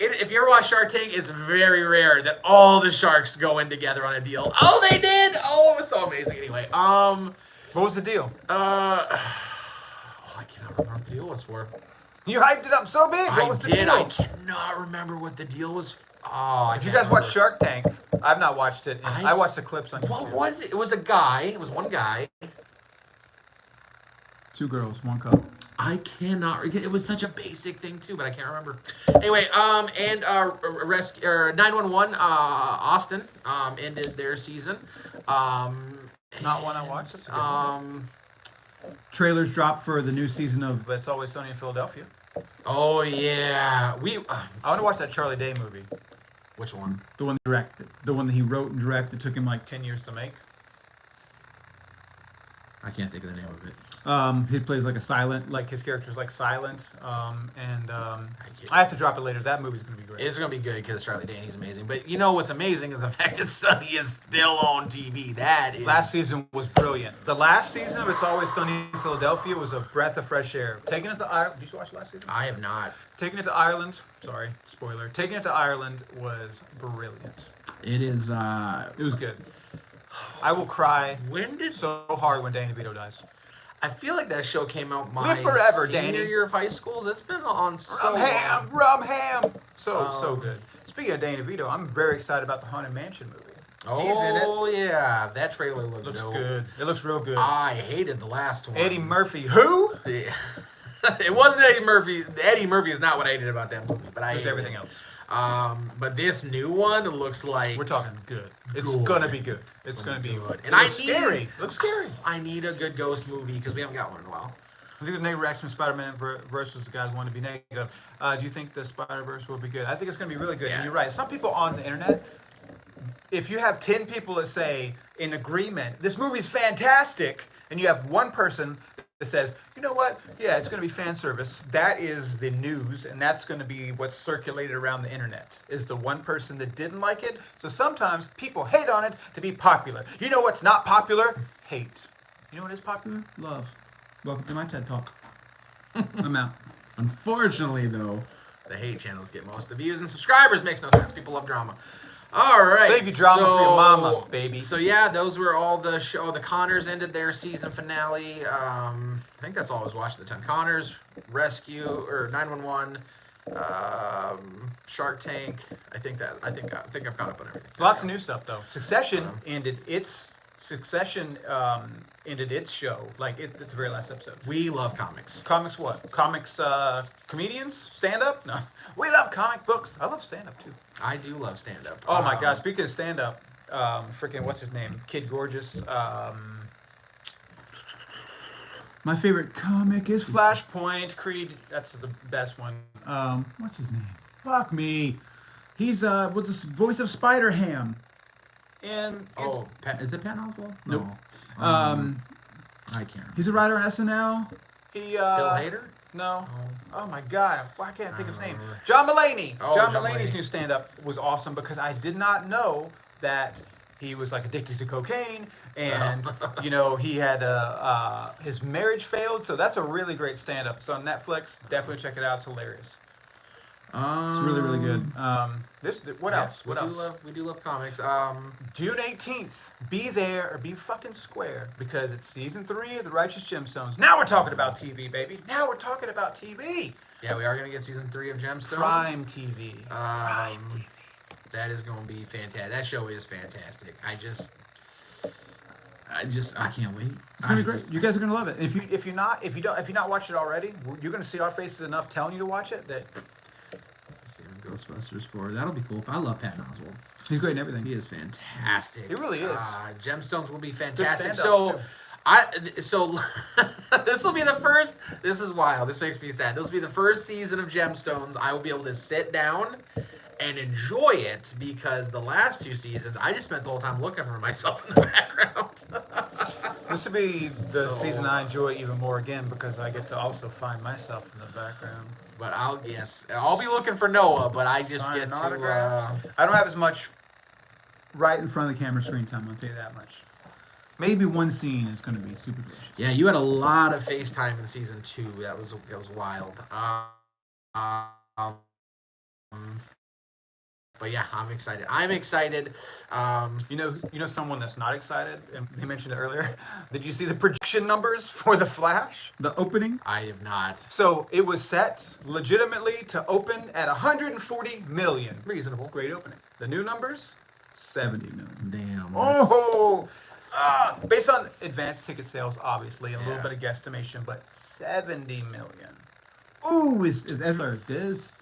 If you ever watch Shark Tank, it's very rare that all the sharks go in together on a deal. Oh, they did! Oh, it was so amazing. Anyway, what was the deal? I cannot remember what the deal was for. You hyped it up so big. What was the deal? I cannot remember what the deal was. If you guys watch Shark Tank, I've not watched it. I watched the clips on YouTube. What was it? It was a guy. It was one guy. 2 girls, 1 cup. I cannot. It was such a basic thing too, but I can't remember. Anyway, and 911 Austin ended their season. Not one I watched. That's a good one. Trailers dropped for the new season of It's Always Sunny in Philadelphia. Oh yeah, I want to watch that Charlie Day movie. Which one? The one that he wrote and directed. It took him like 10 years to make. I can't think of the name of it. He plays like a silent, like his character's like silent. I have to drop it later. That movie's gonna be great. It's gonna be good because Charlie Day, he's amazing. But you know what's amazing is the fact that Sunny is still on TV. That is. Last season was brilliant. The last season of It's Always Sunny in Philadelphia was a breath of fresh air. Taking it to Ireland. Did you watch last season? I have not. Taking it to Ireland. Sorry, spoiler. Taking it to Ireland was brilliant. It is. It was good. I will cry so hard when Danny DeVito dies. I feel like that show came out Live forever, senior Danny. year of high school. It's been on so Rum ham. So good. Speaking of Danny DeVito, I'm very excited about the Haunted Mansion movie. He's in it. Yeah, that trailer looks good. It looks real good. I hated the last one. Eddie Murphy. Who? Yeah. It wasn't Eddie Murphy. Eddie Murphy is not what I hated about that movie, but I hated everything else. But this new one looks like we're talking good. It's gonna be good. It's gonna be good. And it looks scary. I need a good ghost movie because we haven't got one in a while. I think the negative reaction from Spider-Man versus the guys want to be negative. Do you think the Spider-Verse will be good? I think it's gonna be really good. Yeah. And you're right. Some people on the internet, if you have 10 people that say in agreement, this movie's fantastic, and you have one person that says, you know what? Yeah, it's going to be fan service. That is the news, and that's going to be what's circulated around the internet, is the one person that didn't like it. So sometimes people hate on it to be popular. You know what's not popular? Hate. You know what is popular? Love. Welcome to my TED Talk. I'm out. Unfortunately, though, the hate channels get most of the views, and subscribers makes no sense. People love drama. All right. Save your drama for your mama, baby. So yeah, those were all the show. The Connors ended their season finale. I think that's all I was watching at the time. Connors, Rescue, or 911, Shark Tank. I think I've caught up on everything. Lots of new stuff though. Succession ended its show. Like it's the very last episode. We love comics. Comics what? Comics comedians? Stand up? No. We love comic books. I love stand up too. I do love stand up. Oh my god, speaking of stand up, freaking what's his name? Kid Gorgeous. My favorite comic is Flashpoint. Creed, that's the best one. What's his name? Fuck me. He's what's the voice of Spider-Ham. And Is it Patton Oswalt? Nope. No. I can't remember. He's a writer on SNL. He Bill Hader? No. Oh my God! Why can't I think of his name? remember. John Mulaney. Oh, John John Mulaney's Mulaney. new stand-up was awesome because I did not know that he was like addicted to cocaine, and you know he had his marriage failed. So that's a really great stand-up. It's on Netflix. Definitely check it out. It's hilarious. It's really really good. What else? What else? We do love comics. June 18th. Be there or be fucking square because it's season 3 of The Righteous Gemstones. Now we're talking about TV, baby. Now we're talking about TV. Yeah, we are gonna get season 3 of Gemstones. Prime TV. Prime TV. That is gonna be fantastic. That show is fantastic. I can't wait. It's gonna be great. You guys are gonna love it. If you're not watched it already, you're gonna see our faces enough telling you to watch it that Saving Ghostbusters 4. That'll be cool. I love Patton Oswalt. he's great in everything. He is fantastic. He really is. Gemstones will be fantastic. stand-up, So this will be the first. This is wild. This makes me sad. This will be the first season of Gemstones. I will be able to sit down and enjoy it because the last 2 seasons I just spent the whole time looking for myself in the background. This will be the season I enjoy even more again because I get to also find myself in the background. But I'll be looking for Noah. But I just Signing get to. autographs. I don't have as much right in front of the camera screen time. I'll tell you that much. Maybe one scene is going to be super delicious. Yeah, you had a lot of FaceTime in season 2. That was wild. But yeah, I'm excited. You know someone that's not excited, and they mentioned it earlier. Did you see the projection numbers for The Flash? The opening? I have not. So it was set legitimately to open at 140 million. Reasonable. Great opening. The new numbers? 70 million. Damn. Oh! Based on advanced ticket sales, obviously, and a little Yeah. bit of guesstimation, but 70 million. Ooh, is Ezra Diz?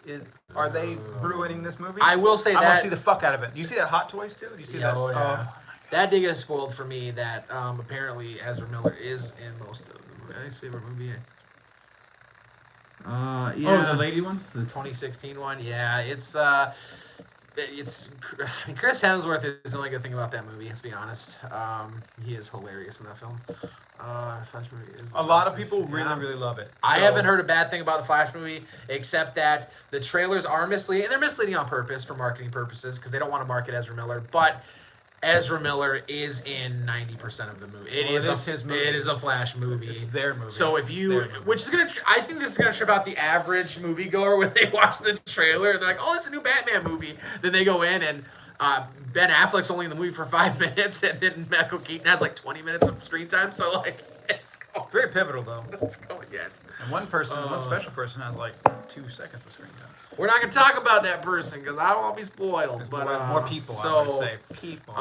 Are they ruining this movie? I will say I'm gonna that. see the fuck out of it. Do you see that Hot Toys too? Do you see that? Oh, yeah. Oh, my God. That did get spoiled for me that apparently Ezra Miller is in most of them. I see what movie. Yeah. Oh, the lady one? The 2016 one. Yeah, it's Chris Hemsworth is the only good thing about that movie. Let's be honest. He is hilarious in that film. Flash movie is A lot of people really love it. I So- haven't heard a bad thing about the Flash movie, except that the trailers are misleading. And they're misleading on purpose for marketing purposes because they don't want to market Ezra Miller. But Ezra Miller is in 90% of the movie. It is his movie. It is a Flash movie. It's their movie. So if It's you, their movie. which is gonna, I think this is gonna trip out the average moviegoer when they watch the trailer and they're like, "Oh, it's a new Batman movie." Then they go in and Ben Affleck's only in the movie for 5 minutes, and then Michael Keaton has like 20 minutes of screen time. So like, it's going. Very pivotal though. It's going. Yes. And one special person has like 2 seconds of screen time. We're not gonna talk about that person because I don't want to be spoiled. There's But more people. So I would say people.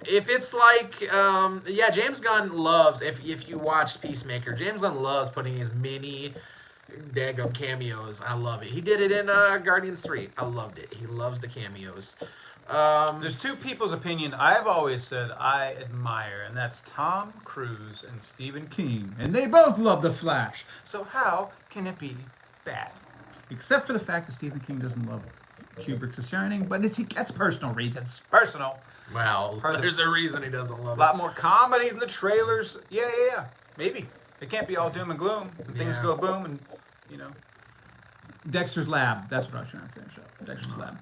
if it's like, yeah, James Gunn loves. If you watched Peacemaker, James Gunn loves putting his mini daggum cameos. I love it. He did it in Guardians 3. I loved it. He loves the cameos. There's 2 people's opinion I've always said I admire, and that's Tom Cruise and Stephen King. And they both love The Flash. So how can it be bad? Except for the fact that Stephen King doesn't love Kubrick's The Shining, but that's personal reasons. Personal. Well, Part of there's a reason he doesn't A love lot more comedy in the trailers. Yeah. Maybe. It can't be all doom and gloom. And things Yeah. go boom and, you know. Dexter's Lab. That's what I was trying to finish up. Dexter's Lab.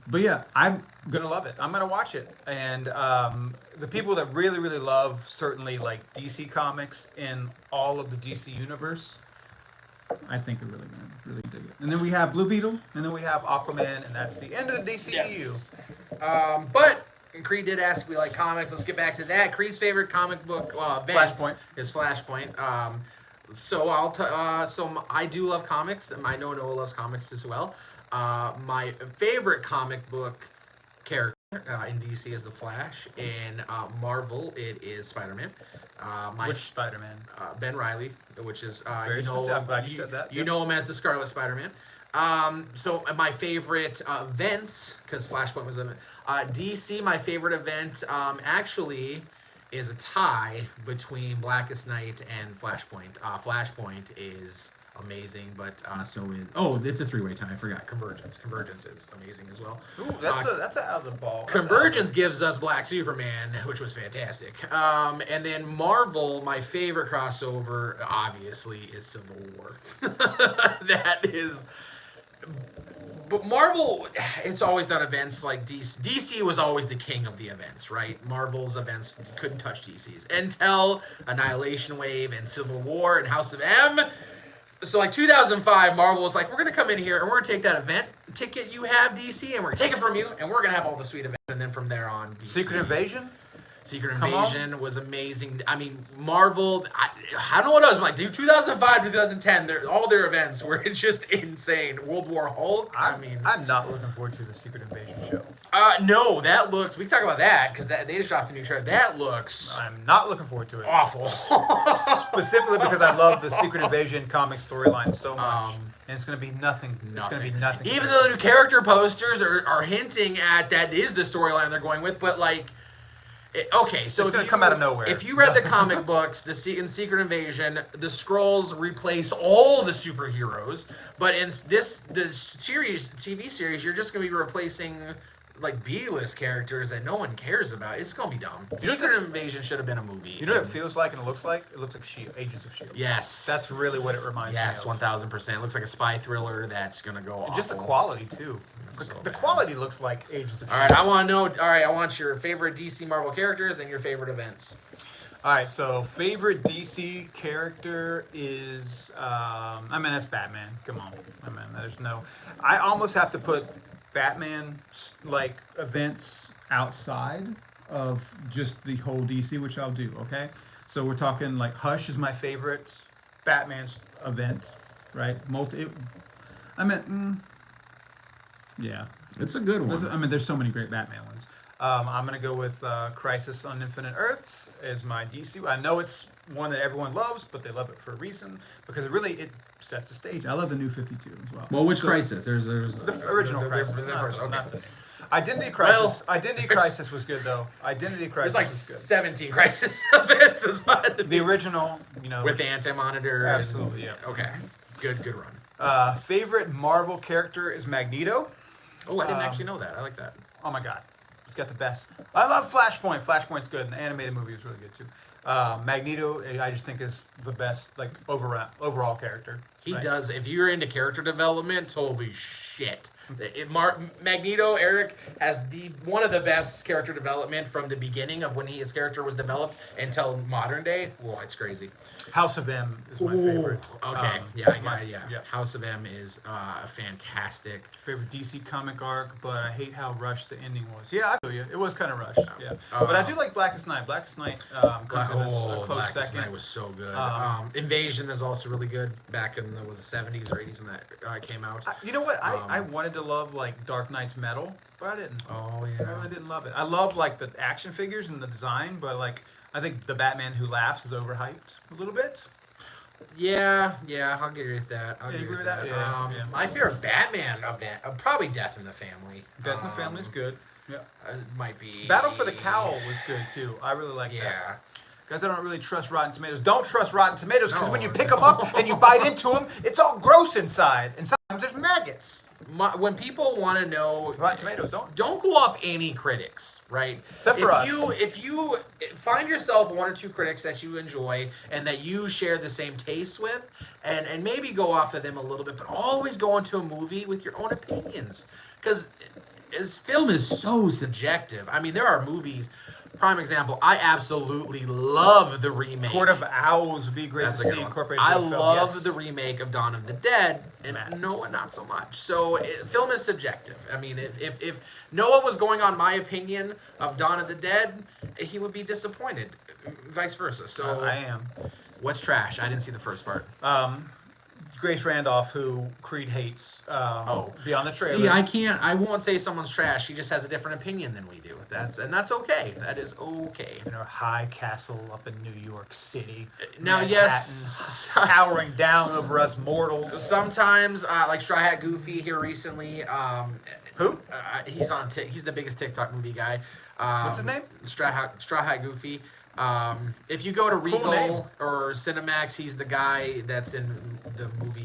But yeah, I'm going to love it. I'm going to watch it. And the people that really, really love certainly like DC Comics and all of the DC universe, I think are really going to really dig it. And then we have Blue Beetle, and then we have Aquaman, and that's the end of the DCEU. Yes. But Creed did ask if we like comics. Let's get back to that. Creed's favorite comic book event Flashpoint. is Flashpoint. So I do love comics, and I know Noah loves comics as well. My favorite comic book character in DC is the Flash. In Marvel, it is Spider-Man. Which Spider-Man? Ben Reilly, which is Very specific. I'm glad you said that. You Yep. know him as the Scarlet Spider-Man. So my favorite events, because Flashpoint was a DC. My favorite event actually is a tie between Blackest Night and Flashpoint. Flashpoint is amazing, but so is it's a three-way tie. I forgot Convergence. Convergence is amazing as well. Ooh, that's out of the ball. Convergence gives us Black Superman, which was fantastic. And then Marvel, my favorite crossover, obviously, is Civil War. That is. But Marvel, it's always done events like DC. DC was always the king of the events, right? Marvel's events couldn't touch DC's until Annihilation Wave and Civil War and House of M. So like 2005, Marvel was like, we're going to come in here and we're going to take that event ticket you have, DC, and we're going to take it from you, and we're going to have all the sweet events. And then from there on, DC. Secret Invasion? Secret Invasion was amazing. I mean, Marvel, I don't know what else, like, dude, 2005, 2010, all their events were just insane. World War Hulk, I'm not looking forward to the Secret Invasion show. No, that looks, we can talk about that, because they just dropped a new trailer. That looks I'm not looking forward to it. awful. Specifically because I love the Secret Invasion comic storyline so much. And it's going to be nothing. It's going to be nothing. Even though the new character posters are hinting at that is the storyline they're going with, but like, okay, so it's going to come out of nowhere. If you read the comic books, in Secret Invasion, the Skrulls replace all the superheroes, but in the TV series, you're just going to be replacing like B-list characters that no one cares about. It's going to be dumb. Secret Invasion should have been a movie. You know what it feels like and it looks like? It looks like S.H.I.E.L.D., Agents of S.H.I.E.L.D. Yes. That's really what it reminds me of. Yes, 1000%. It looks like a spy thriller that's going to go awful. Just the quality, too. The quality looks like Agents of S.H.I.E.L.D. All right, I want your favorite DC Marvel characters and your favorite events. All right, so favorite DC character is, that's Batman. Come on. There's no... I almost have to put Batman, like, events outside of just the whole DC, which I'll do, okay? So we're talking, like, Hush is my favorite Batman's event, right? Yeah. It's a good one. There's so many great Batman ones. I'm going to go with Crisis on Infinite Earths as my DC. I know it's one that everyone loves, but they love it for a reason because it sets the stage. I love the New 52 as well. Well, which Crisis? There's the original Crisis. Okay. Identity Crisis. Identity Crisis was good though. Identity Crisis. There's like was good. 17 Crisis events as well. The original, with the Anti-Monitor. Absolutely, yeah. Okay. Good run. Favorite Marvel character is Magneto. Oh, I didn't actually know that. I like that. Oh my god. He's got the best. I love Flashpoint. Flashpoint's good, and the animated movie is really good too. Magneto, I just think is the best, like, overall character. He does. If you're into character development, holy shit. Magneto, Eric, has one of the best character development from the beginning of when his character was developed until modern day. Whoa, it's crazy. House of M is my favorite. Okay, yeah. House of M is fantastic. Favorite DC comic arc, but I hate how rushed the ending was. Yeah, I feel you. It was kind of rushed. Yeah, but I do like Blackest Night. Blackest Night comes in as a close Blackest second. Night was so good. Invasion is also really good. Back in the 70s or 80s when that came out. You know what? I wanted to love like Dark Knight's Metal, but I didn't. Oh yeah. I really didn't love it. I love like the action figures and the design, but like I think the Batman Who Laughs is overhyped a little bit. Yeah, I'll agree with that. You agree with that? Yeah. My favorite Batman event, probably Death in the Family. Death in the Family is good. Yeah. Might be. Battle for the Cowl was good too. I really like that. Yeah. Guys, I don't really trust Rotten Tomatoes. Don't trust Rotten Tomatoes because when you pick them up and you bite into them, it's all gross inside. And sometimes there's maggots. When people want to know, Rotten Tomatoes, don't go off any critics, right? Except for us. If you find yourself one or two critics that you enjoy and that you share the same tastes with, and maybe go off of them a little bit, but always go into a movie with your own opinions, because film is so subjective. I mean, there are movies. Prime example, I absolutely love the remake. Court of Owls would be great to see incorporated. I love the remake of Dawn of the Dead, and Noah not so much. So film is subjective. I mean, if Noah was going on my opinion of Dawn of the Dead, he would be disappointed. Vice versa. So I am. What's trash? I didn't see the first part. Grace Randolph, who Creed hates, beyond the trailer. See, I won't say someone's trash. She just has a different opinion than we do. That's okay. That is okay. In her high castle up in New York City. Now, yes, towering down over us mortals. Sometimes, like Straw Hat Goofy here recently. Who? He's on. He's the biggest TikTok movie guy. What's his name? Straw Hat Goofy. If you go to Cool name. Regal or Cinemax, he's the guy that's in the movie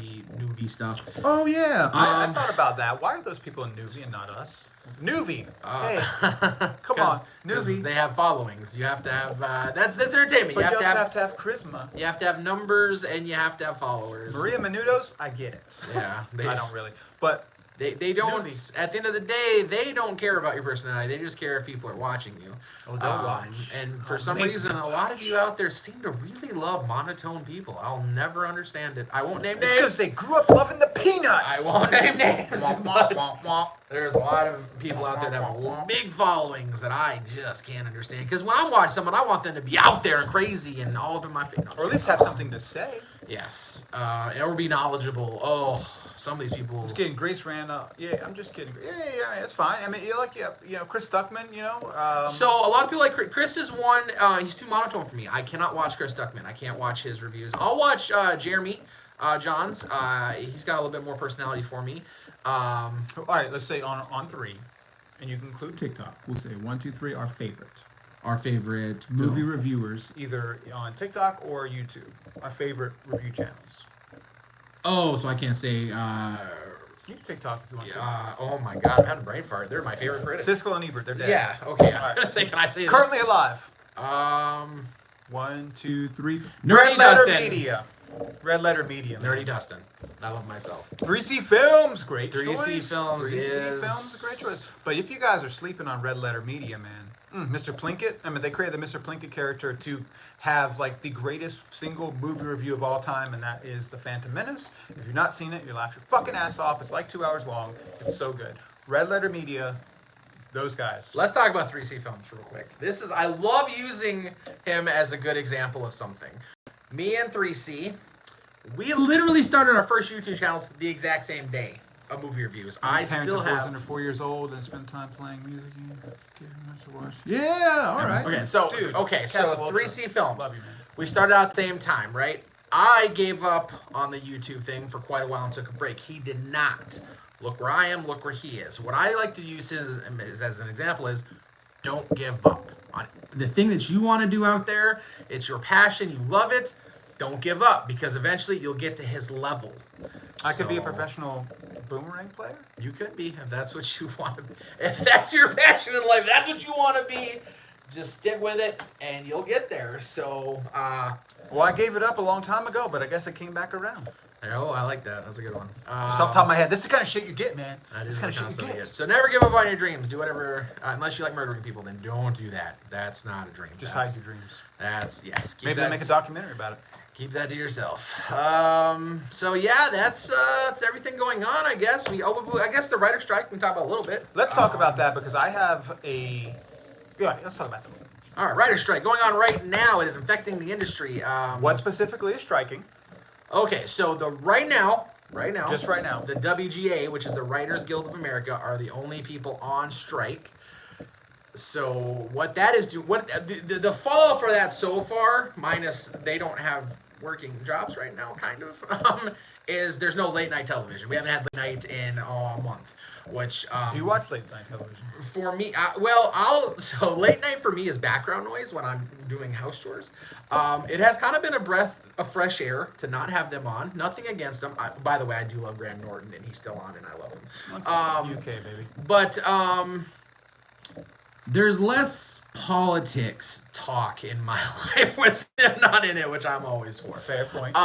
stuff. Oh yeah, I Um, thought about that. Why are those people in Newsy and not us? Newsy, hey, come 'cause- on, 'cause Newsy. they have followings. You have to have that's entertainment. But You have to have charisma. you have to have numbers and you have to have followers. Maria Menudos, I get it. Yeah, I don't really, but They don't. Newbie. At the end of the day, they don't care about your personality. They just care if people are watching you. Oh, they'll watch. And for Oh, some make reason, them a lot of you out there seem to really love monotone people. I'll never understand it. I won't name it's because names. they grew up loving the peanuts. I won't name names. Womp, womp, But womp, womp. there's a lot of people out there that have big followings that I just can't understand. Because when I watch someone, I want them to be out there and crazy and all up in my face. Or at least have something to say. Yes. Or be knowledgeable. Oh, some of these people. Just kidding. Grace ran. Yeah, I'm just kidding. Yeah, it's fine. I mean, Chris Stuckman. So a lot of people like Chris is one. He's too monotone for me. I cannot watch Chris Duckman. I can't watch his reviews. I'll watch Jeremy Johns. He's got a little bit more personality for me. All right, let's say on 3, and you can include TikTok. We'll say 1, 2, 3. Our favorite movie reviewers, either on TikTok or YouTube. Our favorite review channels. Oh, so I can't say. You can TikTok if you want to. Oh my God, I'm having a brain fart. They're my favorite critics. Siskel and Ebert, they're dead. Yeah. Okay. I was All right. gonna say, can I say Currently alive. that? 1, 2, 3. Nerdy Red Letter Dustin. Media. Red Letter Media. Nerdy Dustin. I love myself. 3C Films, great 3C choice. Films 3C is- Films, a great choice. But if you guys are sleeping on Red Letter Media, man, Mr. Plinkett. I mean, they created the Mr. Plinkett character to have like the greatest single movie review of all time, and that is The Phantom Menace. If you've not seen it, you laugh your fucking ass off. It's like 2 hours long. It's so good. Red Letter Media, those guys. Let's talk about 3C Films real quick. I love using him as a good example of something. Me and 3C, we literally started our first YouTube channels the exact same day of movie reviews. I still boys have. under 4 years old and spend time playing music. Yeah, all right. Okay, so Dude, so Castle Ultra. 3C Films. Love you, man. We started out at the same time, right? I gave up on the YouTube thing for quite a while and took a break. He did not. Look where I am, look where he is. What I like to use as an example is don't give up on the thing that you want to do out there. It's your passion, you love it. Don't give up because eventually you'll get to his level. I could be a So, professional boomerang player. You could be if that's what you want to be. If that's your passion in life, that's what you want to be. Just stick with it and you'll get there. So, Well, I gave it up a long time ago, but I guess it came back around. oh, I like that. That's a good one. Just off the top of my head, this is the kind of shit you get, man. That This is is the kind of the shit you concept get. So never give up on your dreams. Do whatever, unless you like murdering people, then don't do that. That's not a dream. Just That's- hide your dreams. That's, yes. Keep Maybe that, they make a documentary about it. Keep that to yourself. So yeah, that's everything going on, I guess. I guess the writer strike we can talk about a little bit. Let's talk about that because I have a. Yeah, let's talk about that. All right, writer strike going on right now. It is infecting the industry. What specifically is striking? Okay, so right now, Just right now. the WGA, which is the Writers Guild of America, are the only people on strike. So what that is the fallout for that so far, minus they don't have working jobs right now, kind of, is there's no late night television. We haven't had late night in a month, which Do you watch late night television? for me, so late night for me is background noise when I'm doing house chores. It has kind of been a breath of fresh air to not have them on. Nothing against them. By the way, I do love Graham Norton, and he's still on, and I love him. That's UK, baby. But there's less politics talk in my life with them not in it, which I'm always for. Fair point.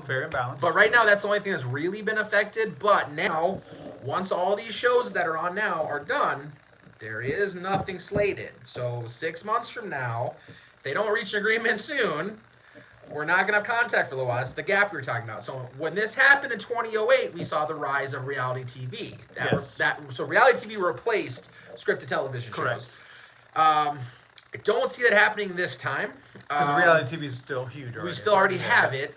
Fair and balanced. But right now, that's the only thing that's really been affected. But now, once all these shows that are on now are done, there is nothing slated. So 6 months from now, if they don't reach an agreement soon, we're not going to have contact for a little while. That's the gap we were talking about. So when this happened in 2008, we saw the rise of reality TV. So reality TV replaced scripted television Correct. shows. I don't see that happening this time. Because reality TV is still huge. We still already have it.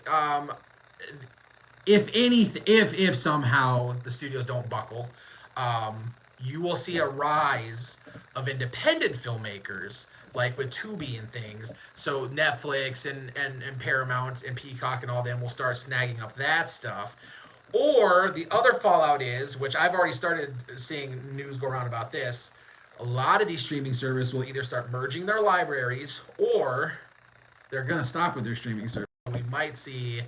If somehow the studios don't buckle, you will see a rise of independent filmmakers, like with Tubi and things. So Netflix and Paramount and Peacock and all them will start snagging up that stuff. Or the other fallout is, which I've already started seeing news go around about this, a lot of these streaming services will either start merging their libraries or they're gonna stop with their streaming service. We might see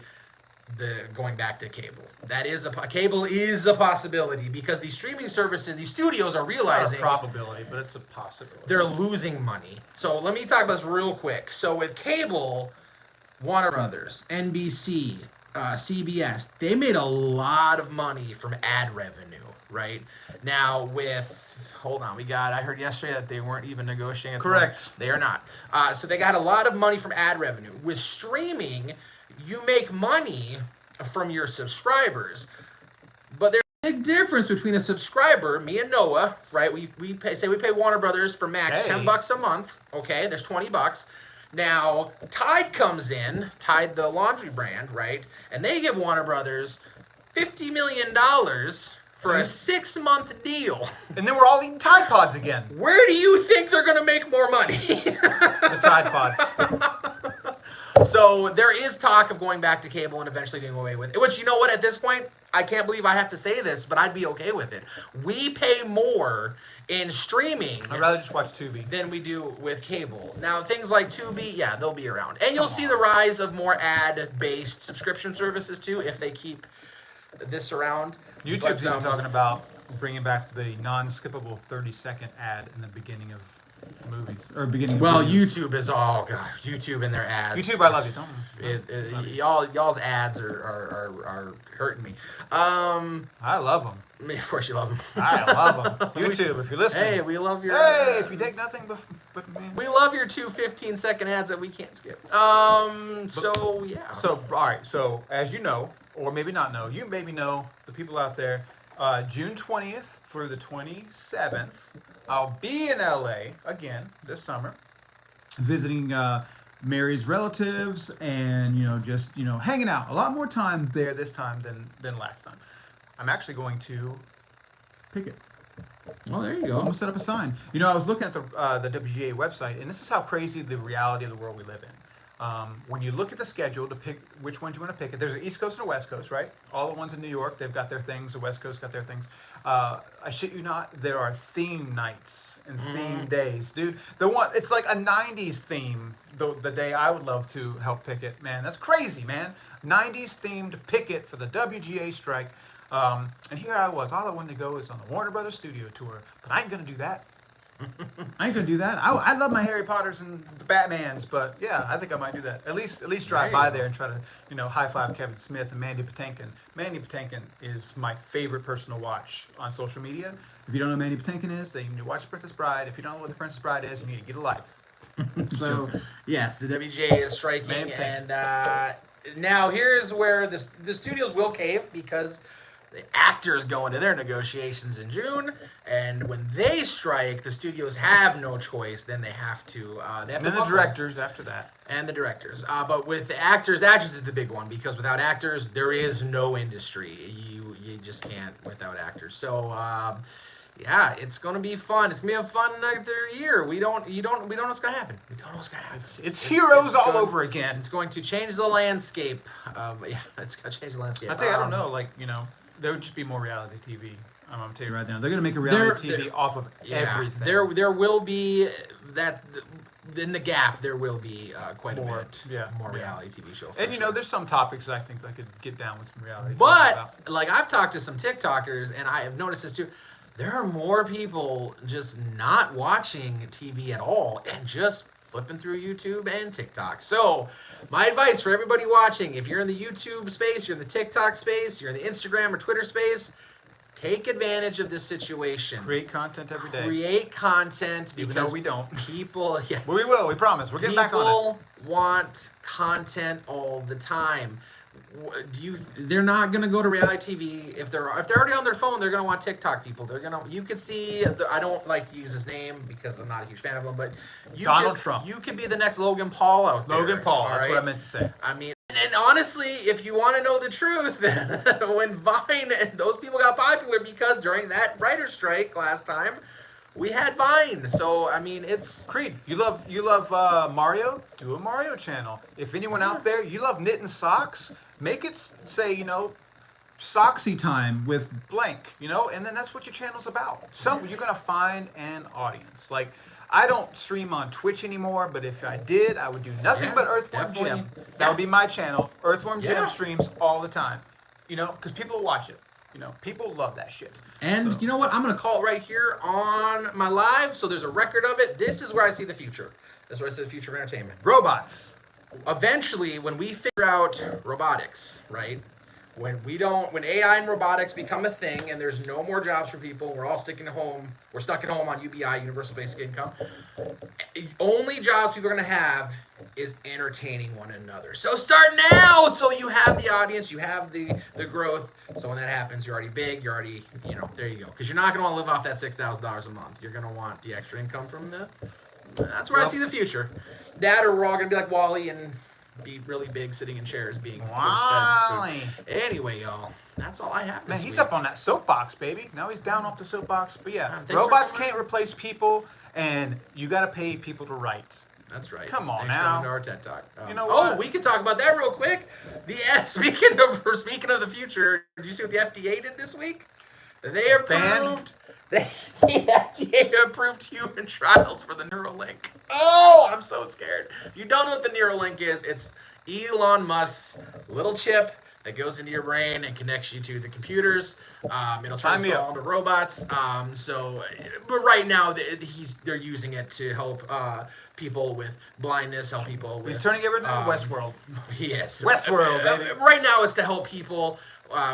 the going back to cable. That is cable is a possibility because these streaming services, these studios are realizing It's not a probability, but it's a possibility. they're losing money. So let me talk about this real quick. So with cable, Warner Brothers, NBC, CBS, they made a lot of money from ad revenue, right? Now hold on, I heard yesterday that they weren't even negotiating. Correct. They are not. So they got a lot of money from ad revenue. With streaming, you make money from your subscribers, but there's a big difference between a subscriber, me and Noah, right? We pay Warner Brothers for Max $10 a month. Okay, there's $20. Now Tide comes in, Tide the laundry brand, right? And they give Warner Brothers $50 million for a 6-month deal. And then we're all eating Tide Pods again. Where do you think they're gonna make more money? The Tide Pods. So there is talk of going back to cable and eventually doing away with it. Which, you know what, at this point, I can't believe I have to say this, but I'd be okay with it. We pay more in streaming I'd rather just watch Tubi than we do with cable. Now, things like Tubi, yeah, they'll be around. And you'll see the rise of more ad-based subscription services, too, if they keep this around. YouTube's even talking about bringing back the non-skippable 30-second ad in the beginning of movies or beginning. Well, of videos. YouTube is YouTube and their ads. YouTube, I love you. Y'all's ads are hurting me. I love them. Of course you love them. I love them. YouTube, if you're listening. Hey, we love your. Hey, if you take nothing but me. We love your 2 15-second ads that we can't skip. So yeah. So all right. So as you know, or maybe not know, you maybe know the people out there. June 20th through the 27th, I'll be in LA again this summer, visiting Mary's relatives and just hanging out. A lot more time there this time than last time. I'm actually going to pick it. Well, there you I'm go. gonna set up a sign. I was looking at the WGA website, and this is how crazy the reality of the world we live in. When you look at the schedule to pick which ones you want to pick, there's an East Coast and a West Coast, right? All the ones in New York, they've got their things. The West Coast got their things. I shit you not, there are theme nights and theme days, dude. It's like a '90s theme. The day I would love to help pick it, man. That's crazy, man. '90s themed picket for the WGA strike. And here I was. All I wanted to go is on the Warner Brothers studio tour, but I ain't gonna do that. I ain't gonna do that. I love my Harry Potters and the Batmans, but yeah, I think I might do that. At least drive by there and try to high five Kevin Smith and Mandy Patinkin. Mandy Patinkin is my favorite person to watch on social media. If you don't know who Mandy Patinkin is, then you need to watch The Princess Bride. If you don't know what The Princess Bride is, you need to get a life. So yes, the WGA is striking, and now here's where the studios will cave because the actors go into their negotiations in June, and when they strike, the studios have no choice. Then they have to. And then the directors after that. And the directors. But with the actors is the big one because without actors, there is no industry. You just can't without actors. So yeah, it's gonna be fun. It's gonna be a fun year. We don't know what's gonna happen. We don't know what's gonna happen. It's heroes all over again. It's going to change the landscape. Yeah, it's gonna change the landscape. I tell you, I don't know. There would just be more reality TV. I'm gonna tell you right now. They're gonna make a reality TV off of everything. There will be that in the gap. There will be quite a bit more reality TV show. And there's some topics that I think I could get down with some reality. But like I've talked to some TikTokers, and I have noticed this too. There are more people just not watching TV at all and just flipping through YouTube and TikTok. So my advice for everybody watching, if you're in the YouTube space, you're in the TikTok space, you're in the Instagram or Twitter space, take advantage of this situation. Create content every day. Create content because even though we don't. People, yeah. Well, we will. We promise. We're getting back on it. People want content all the time. They're not gonna go to reality TV if they're already on their phone. They're gonna want TikTok people. You could see. I don't like to use his name because I'm not a huge fan of him, but Donald Trump. You could be the next Logan Paul out there. Logan Paul. That's what I meant to say. I mean, and honestly, if you want to know the truth, when Vine and those people got popular because during that writer's strike last time, we had Vine. So I mean, it's Creed. You love Mario? Do a Mario channel. If anyone out there, you love knitting socks, make it say Socksy time with blank, and then that's what your channel's about. So you're gonna find an audience. Like I don't stream on Twitch anymore, but if I did, I would do nothing but Earthworm definitely. Jim. That would be my channel. Earthworm Yeah. Jim streams all the time. You know, because people watch it. You know, people love that shit. And So- you know what? I'm going to call it right here on my live. So there's a record of it. This is where I see the future. This is where I see the future of entertainment. Robots. Eventually, when we figure out robotics, right? When AI and robotics become a thing and there's no more jobs for people, we're all sticking at home, we're stuck at home on UBI, Universal Basic Income. Only jobs people are going to have is entertaining one another. So start now, so you have the audience, you have the growth. So when that happens, you're already big, you're already, there you go. Because you're not going to want to live off that $6,000 a month. You're going to want the extra income from that's where I see the future. That, or we're all going to be like Wall-E and be really big, sitting in chairs, being Wall-E. Anyway, y'all, that's all I have. Man, This he's week. up on that soapbox, baby. Now he's down off the soapbox. But yeah, Thanks for robots coming. can't replace people, and you got to pay people to write. That's right. Come on Thanks for now. coming to our TED Talk. You know Oh, what? we can talk about that real quick. Speaking of the future, did you see what the FDA did this week? They approved. The FDA approved human trials for the Neuralink. Oh, I'm so scared. If you don't know what the Neuralink is, it's Elon Musk's little chip that goes into your brain and connects you to the computers. It'll try to Sign me sell up. onto robots. But right now they're using it to help people with blindness, help people with. He's turning everything into Westworld. Yes. Westworld, baby. Right now it's to help people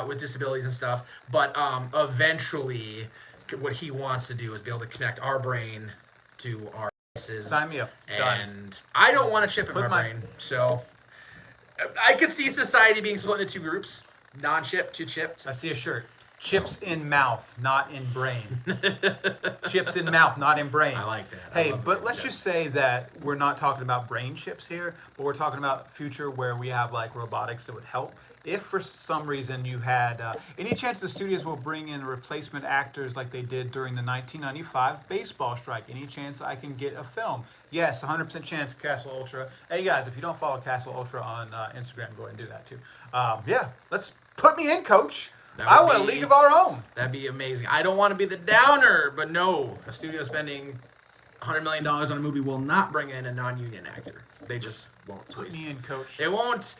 with disabilities and stuff, but eventually what he wants to do is be able to connect our brain to our devices. Sign me up. Done. And I don't want a chip in Put my my- brain, so I could see society being split into two groups: non-chip to chipped. I see a shirt. Chips in mouth, not in brain. Chips in mouth, not in brain. I like that. I Hey, love but that. let's just say that we're not talking about brain chips here, but we're talking about future where we have like robotics that would help. If for some reason you had any chance the studios will bring in replacement actors like they did during the 1995 baseball strike, any chance I can get a film? Yes, 100% chance Castle Ultra. Hey guys, if you don't follow Castle Ultra on Instagram, go ahead and do that too. Yeah, let's put me in, coach. That I would want a be- league of our own. That'd be amazing. I don't want to be the downer, but no, a studio spending $100 million on a movie will not bring in a non-union actor. They just won't. Put Please. me in, coach. They won't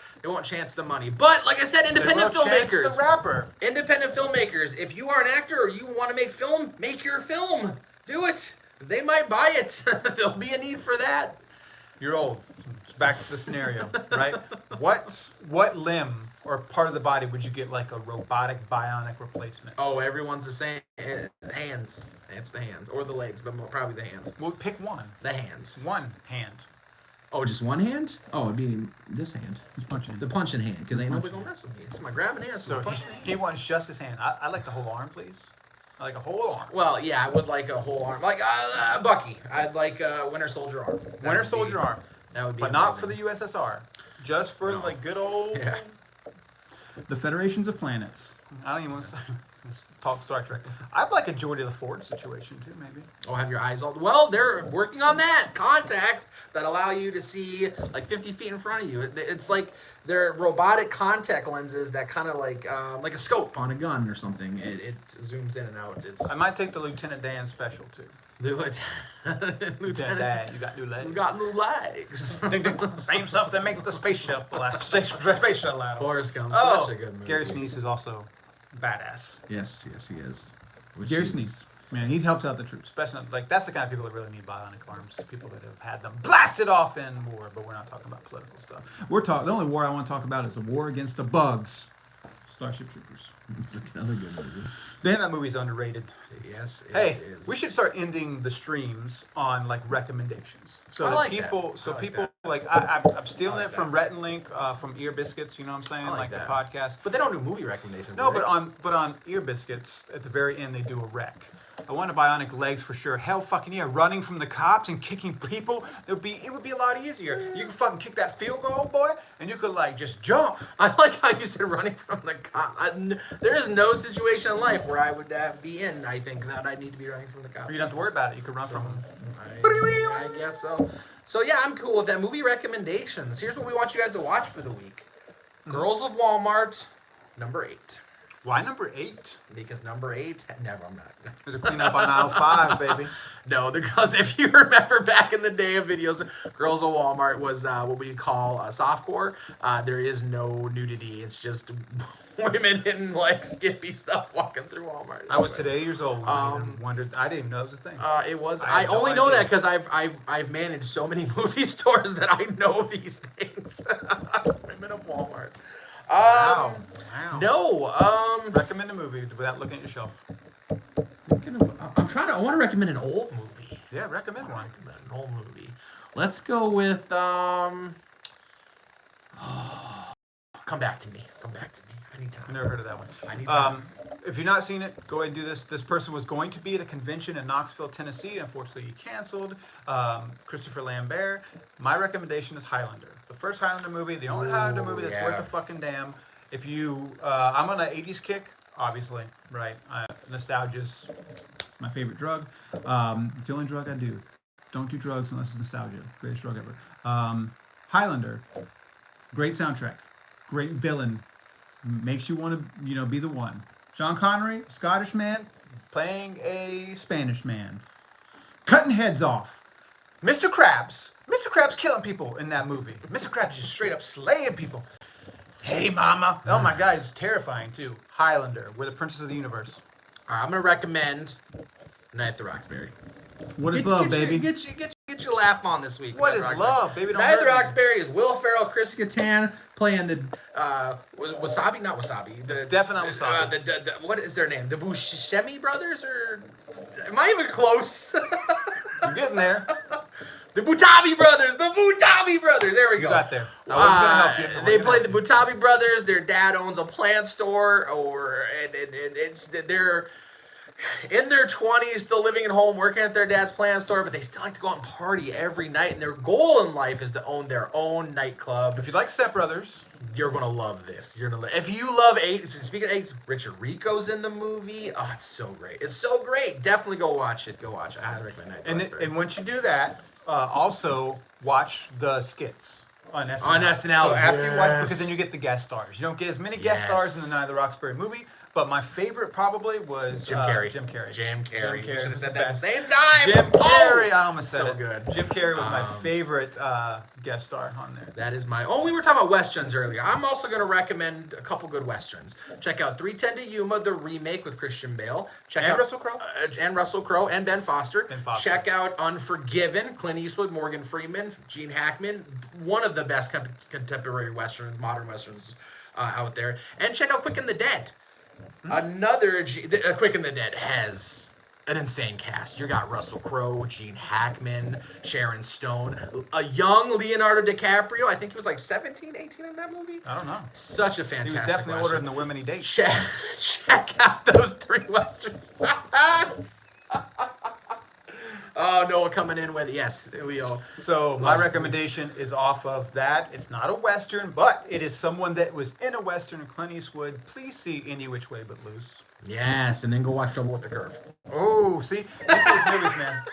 chance the money. But like I said, independent They will chance filmmakers. the rapper. Independent filmmakers. If you are an actor or you want to make film, make your film. Do it. They might buy it. There'll be a need for that. You're old. It's back to the scenario, right? What limb or part of the body would you get like a robotic bionic replacement? Oh, everyone's the same. Hands. It's the hands. Or the legs, but probably the hands. Well, pick one. The hands. One hand. Oh, just one hand? Oh, it'd be this hand. Just punch in. The punching hand, because ain't nobody gonna mess with me. It's my grabbing hand. So he wants just his hand. I like the whole arm, please. I like a whole arm. Well, yeah, I would like a whole arm. Like Bucky. I'd like a Winter Soldier arm. That Winter would be- Soldier arm. That would be But not amazing. for the USSR. Just for No. like good old... Yeah. The Federations of Planets. I don't even want to let's talk Star Trek. I'd like a Geordie LaForge situation too, maybe. Oh, have your eyes all... Well, they're working on that. Contacts that allow you to see like 50 feet in front of you. It's like they're robotic contact lenses that kind of like a scope on a gun or something. It zooms in and out. It's I might take the Lieutenant Dan special too. Lieutenant Dan, you got new legs. We got new legs. Same stuff they make with the spaceship spaceship ladder. Forrest Gump, Oh, such a good movie. Gary Sinise is also badass. Yes, he is. Gary Sinise, man, he helps out the troops. Especially like that's the kind of people that really need bionic arms. People that have had them blasted off in war. But we're not talking about political stuff. We're talking. The only war I want to talk about is a war against the bugs. Starship Troopers. It's another good movie. Damn, that movie's underrated. Yes, it Hey, is. we should start ending the streams on like recommendations, so I that like people, that. so I like people that. like I'm stealing like it from Rhett and Link, from Ear Biscuits. You know what I'm saying? I like the that. podcast. But they don't do movie recommendations. No, do they? but on Ear Biscuits at the very end they do a rec. I want a bionic legs for sure. Hell fucking yeah, running from the cops and kicking people. It would be a lot easier. You can fucking kick that field goal, boy, and you could like just jump. I like how you said running from the cop. There is no situation in life where I would be in. I think that I need to be running from the cops. You don't have to worry about it. You could run from them. I guess so. So yeah, I'm cool with that. Movie recommendations. Here's what we want you guys to watch for the week. Girls of Walmart, number 8. Why number 8? Because number 8, never, I'm not. There's a cleanup on aisle 5, baby. No, the girls, if you remember back in the day of videos, Girls of Walmart was what we call softcore. There is no nudity. It's just women in like skimpy stuff walking through Walmart. I was today years old. I didn't even know it was a thing. It was. I I had no only know idea. that because I've managed so many movie stores that I know these things. Women of Walmart. Wow. No. Recommend a movie without looking at your shelf. I want to recommend an old movie. Yeah, recommend one. Recommend an old movie. Let's go with Come Back to Me. Come Back to Me. I need time. I've never heard of that one. I need time. If you've not seen it, go ahead and do this. This person was going to be at a convention in Knoxville, Tennessee. Unfortunately, you canceled. Christopher Lambert. My recommendation is Highlander. The first Highlander movie, the only Highlander movie that's worth a fucking damn. If you, I'm on an 80s kick, obviously, right? Nostalgia's my favorite drug. It's the only drug I do. Don't do drugs unless it's nostalgia. Greatest drug ever. Highlander. Great soundtrack. Great villain. Makes you want to, be the one. Sean Connery, Scottish man, playing a Spanish man. Cutting heads off. Mr. Krabs. Mr. Krabs killing people in that movie. Mr. Krabs just straight up slaying people. Hey, mama. Oh, my God. It's terrifying, too. Highlander. We're the Princess of the Universe. All right, I'm going to recommend Night at the Roxbury. What is love, baby? Get your laugh on this week. What is love, baby? Don't Night at the hurt me. Roxbury is Will Ferrell, Chris Kattan playing the Wasabi, not Wasabi. It's definitely not Wasabi. The what is their name? The Buscemi brothers, or am I even close? You're getting there. The Butabi brothers. The Butabi brothers. There we go. You got there. I wasn't gonna help you. They played the Butabi brothers. Their dad owns a plant store, they're in their 20s, still living at home, working at their dad's plant store, but they still like to go out and party every night. And their goal in life is to own their own nightclub. If you like Step Brothers, you're gonna love this. If you love 80s, speaking of 80s, Richard Rico's in the movie. Oh, it's so great. It's so great. Definitely go watch it. I highly recommend Night at the Roxbury. and once you do that, also watch the skits. On SNL. On SNL, So after you watch, yes. because then you get the guest stars. You don't get as many guest stars in the Night of the Roxbury movie, but my favorite probably was Jim Carrey. Jim Carrey. Jim Carrey. You should have was said the that at the best. same time. Jim Carrey. I almost said so it. good. Jim Carrey was my favorite guest star on there. That is my. Oh, we were talking about westerns earlier. I'm also going to recommend a couple good westerns. Check out 3:10 to Yuma, the remake with Christian Bale. Check out Russell Crowe. And Russell Crowe and Ben Foster. Ben Foster. Check out Unforgiven, Clint Eastwood, Morgan Freeman, Gene Hackman. One of the best contemporary westerns, modern westerns out there. And check out Quick and the Dead. Another Quick and the Dead has an insane cast. You got Russell Crowe, Gene Hackman, Sharon Stone, a young Leonardo DiCaprio. I think he was like 17, 18 in that movie. I don't know. Such a He fantastic was definitely older Western. than the women he dates. Check out those 3 westerns. Oh, Noah coming in with, yes, Leo. So my recommendation is off of that. It's not a Western, but it is someone that was in a Western, Clint Eastwood. Please see Any Which Way But Loose. Yes, and then go watch Trouble with the Curve. Oh, see? This is movies, man.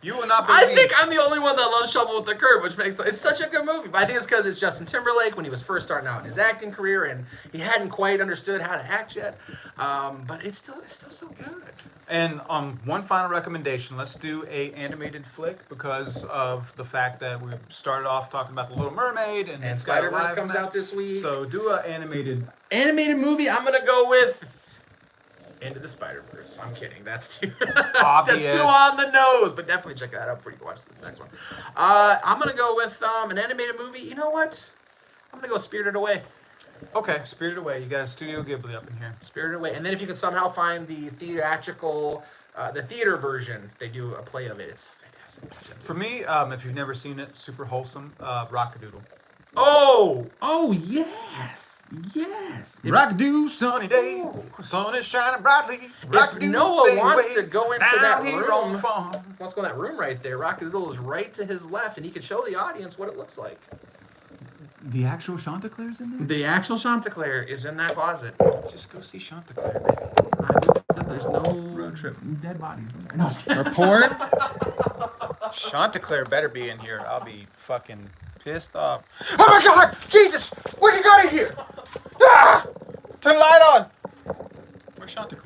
You will not believe. I think I'm the only one that loves Trouble with the Curve, which makes it's such a good movie. But I think it's because it's Justin Timberlake when he was first starting out in his acting career, and he hadn't quite understood how to act yet. But it's still so good. And one final recommendation. Let's do a animated flick because of the fact that we started off talking about The Little Mermaid and it's got a Spider-Verse live comes event. out this week. So do an animated Animated movie, I'm gonna go with Into the Spider-Verse. I'm kidding. That's too Obvious. that's too on the nose. But definitely check that out before you watch the next one. I'm gonna go with an animated movie. You know what? I'm gonna go Spirited Away. Okay, Spirited Away. You got a Studio Ghibli up in here. Spirited Away. And then if you can somehow find the theatrical, the theater version, they do a play of it. It's fantastic. For me, if you've never seen it, super wholesome. Rockadoodle. Oh yes, yes. Rockadoo, sunny day, sun is shining brightly. If Noah wants to go into that here on room, the farm. wants to go in that room right there, Rockadoodle is right to his left, and he can show the audience what it looks like. The actual Chanticleer's in there? The actual Chanticleer is in that closet. Just go see Chanticleer, baby. There's no Road trip. dead bodies in there. No, Report. Chanticleer better be in here. I'll be fucking pissed off. Oh my God! Jesus! What you got in here? Ah! Turn the light on.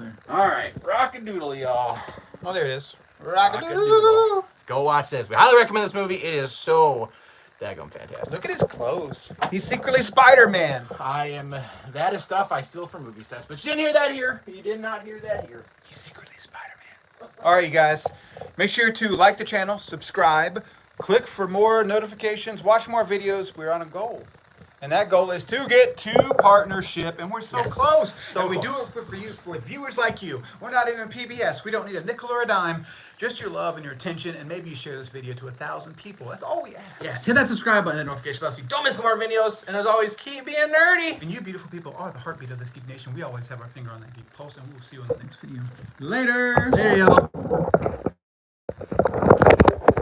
there. All right, Rockadoodle, y'all. Oh, there it is. Rockadoodle. Go watch this. We highly recommend this movie. It is so daggone fantastic. Look at his clothes. He's secretly Spider-Man. That is stuff I steal from movie sets. But you didn't hear that here. You did not hear that here. He's secretly Spider-Man. All right, you guys. Make sure to like the channel, subscribe, click for more notifications, watch more videos. We're on a goal. And that goal is to get to partnership, and we're so Yes. close. So and we close. do it for you, for viewers like you. We're not even PBS. We don't need a nickel or a dime. Just your love and your attention, and maybe you share this video to 1,000 people. That's all we ask. Yes, hit that subscribe button and notification bell so you don't miss more videos. And as always, keep being nerdy. And you beautiful people are the heartbeat of this Geek Nation. We always have our finger on that Geek Pulse, and we'll see you in the next video. Later. There you go.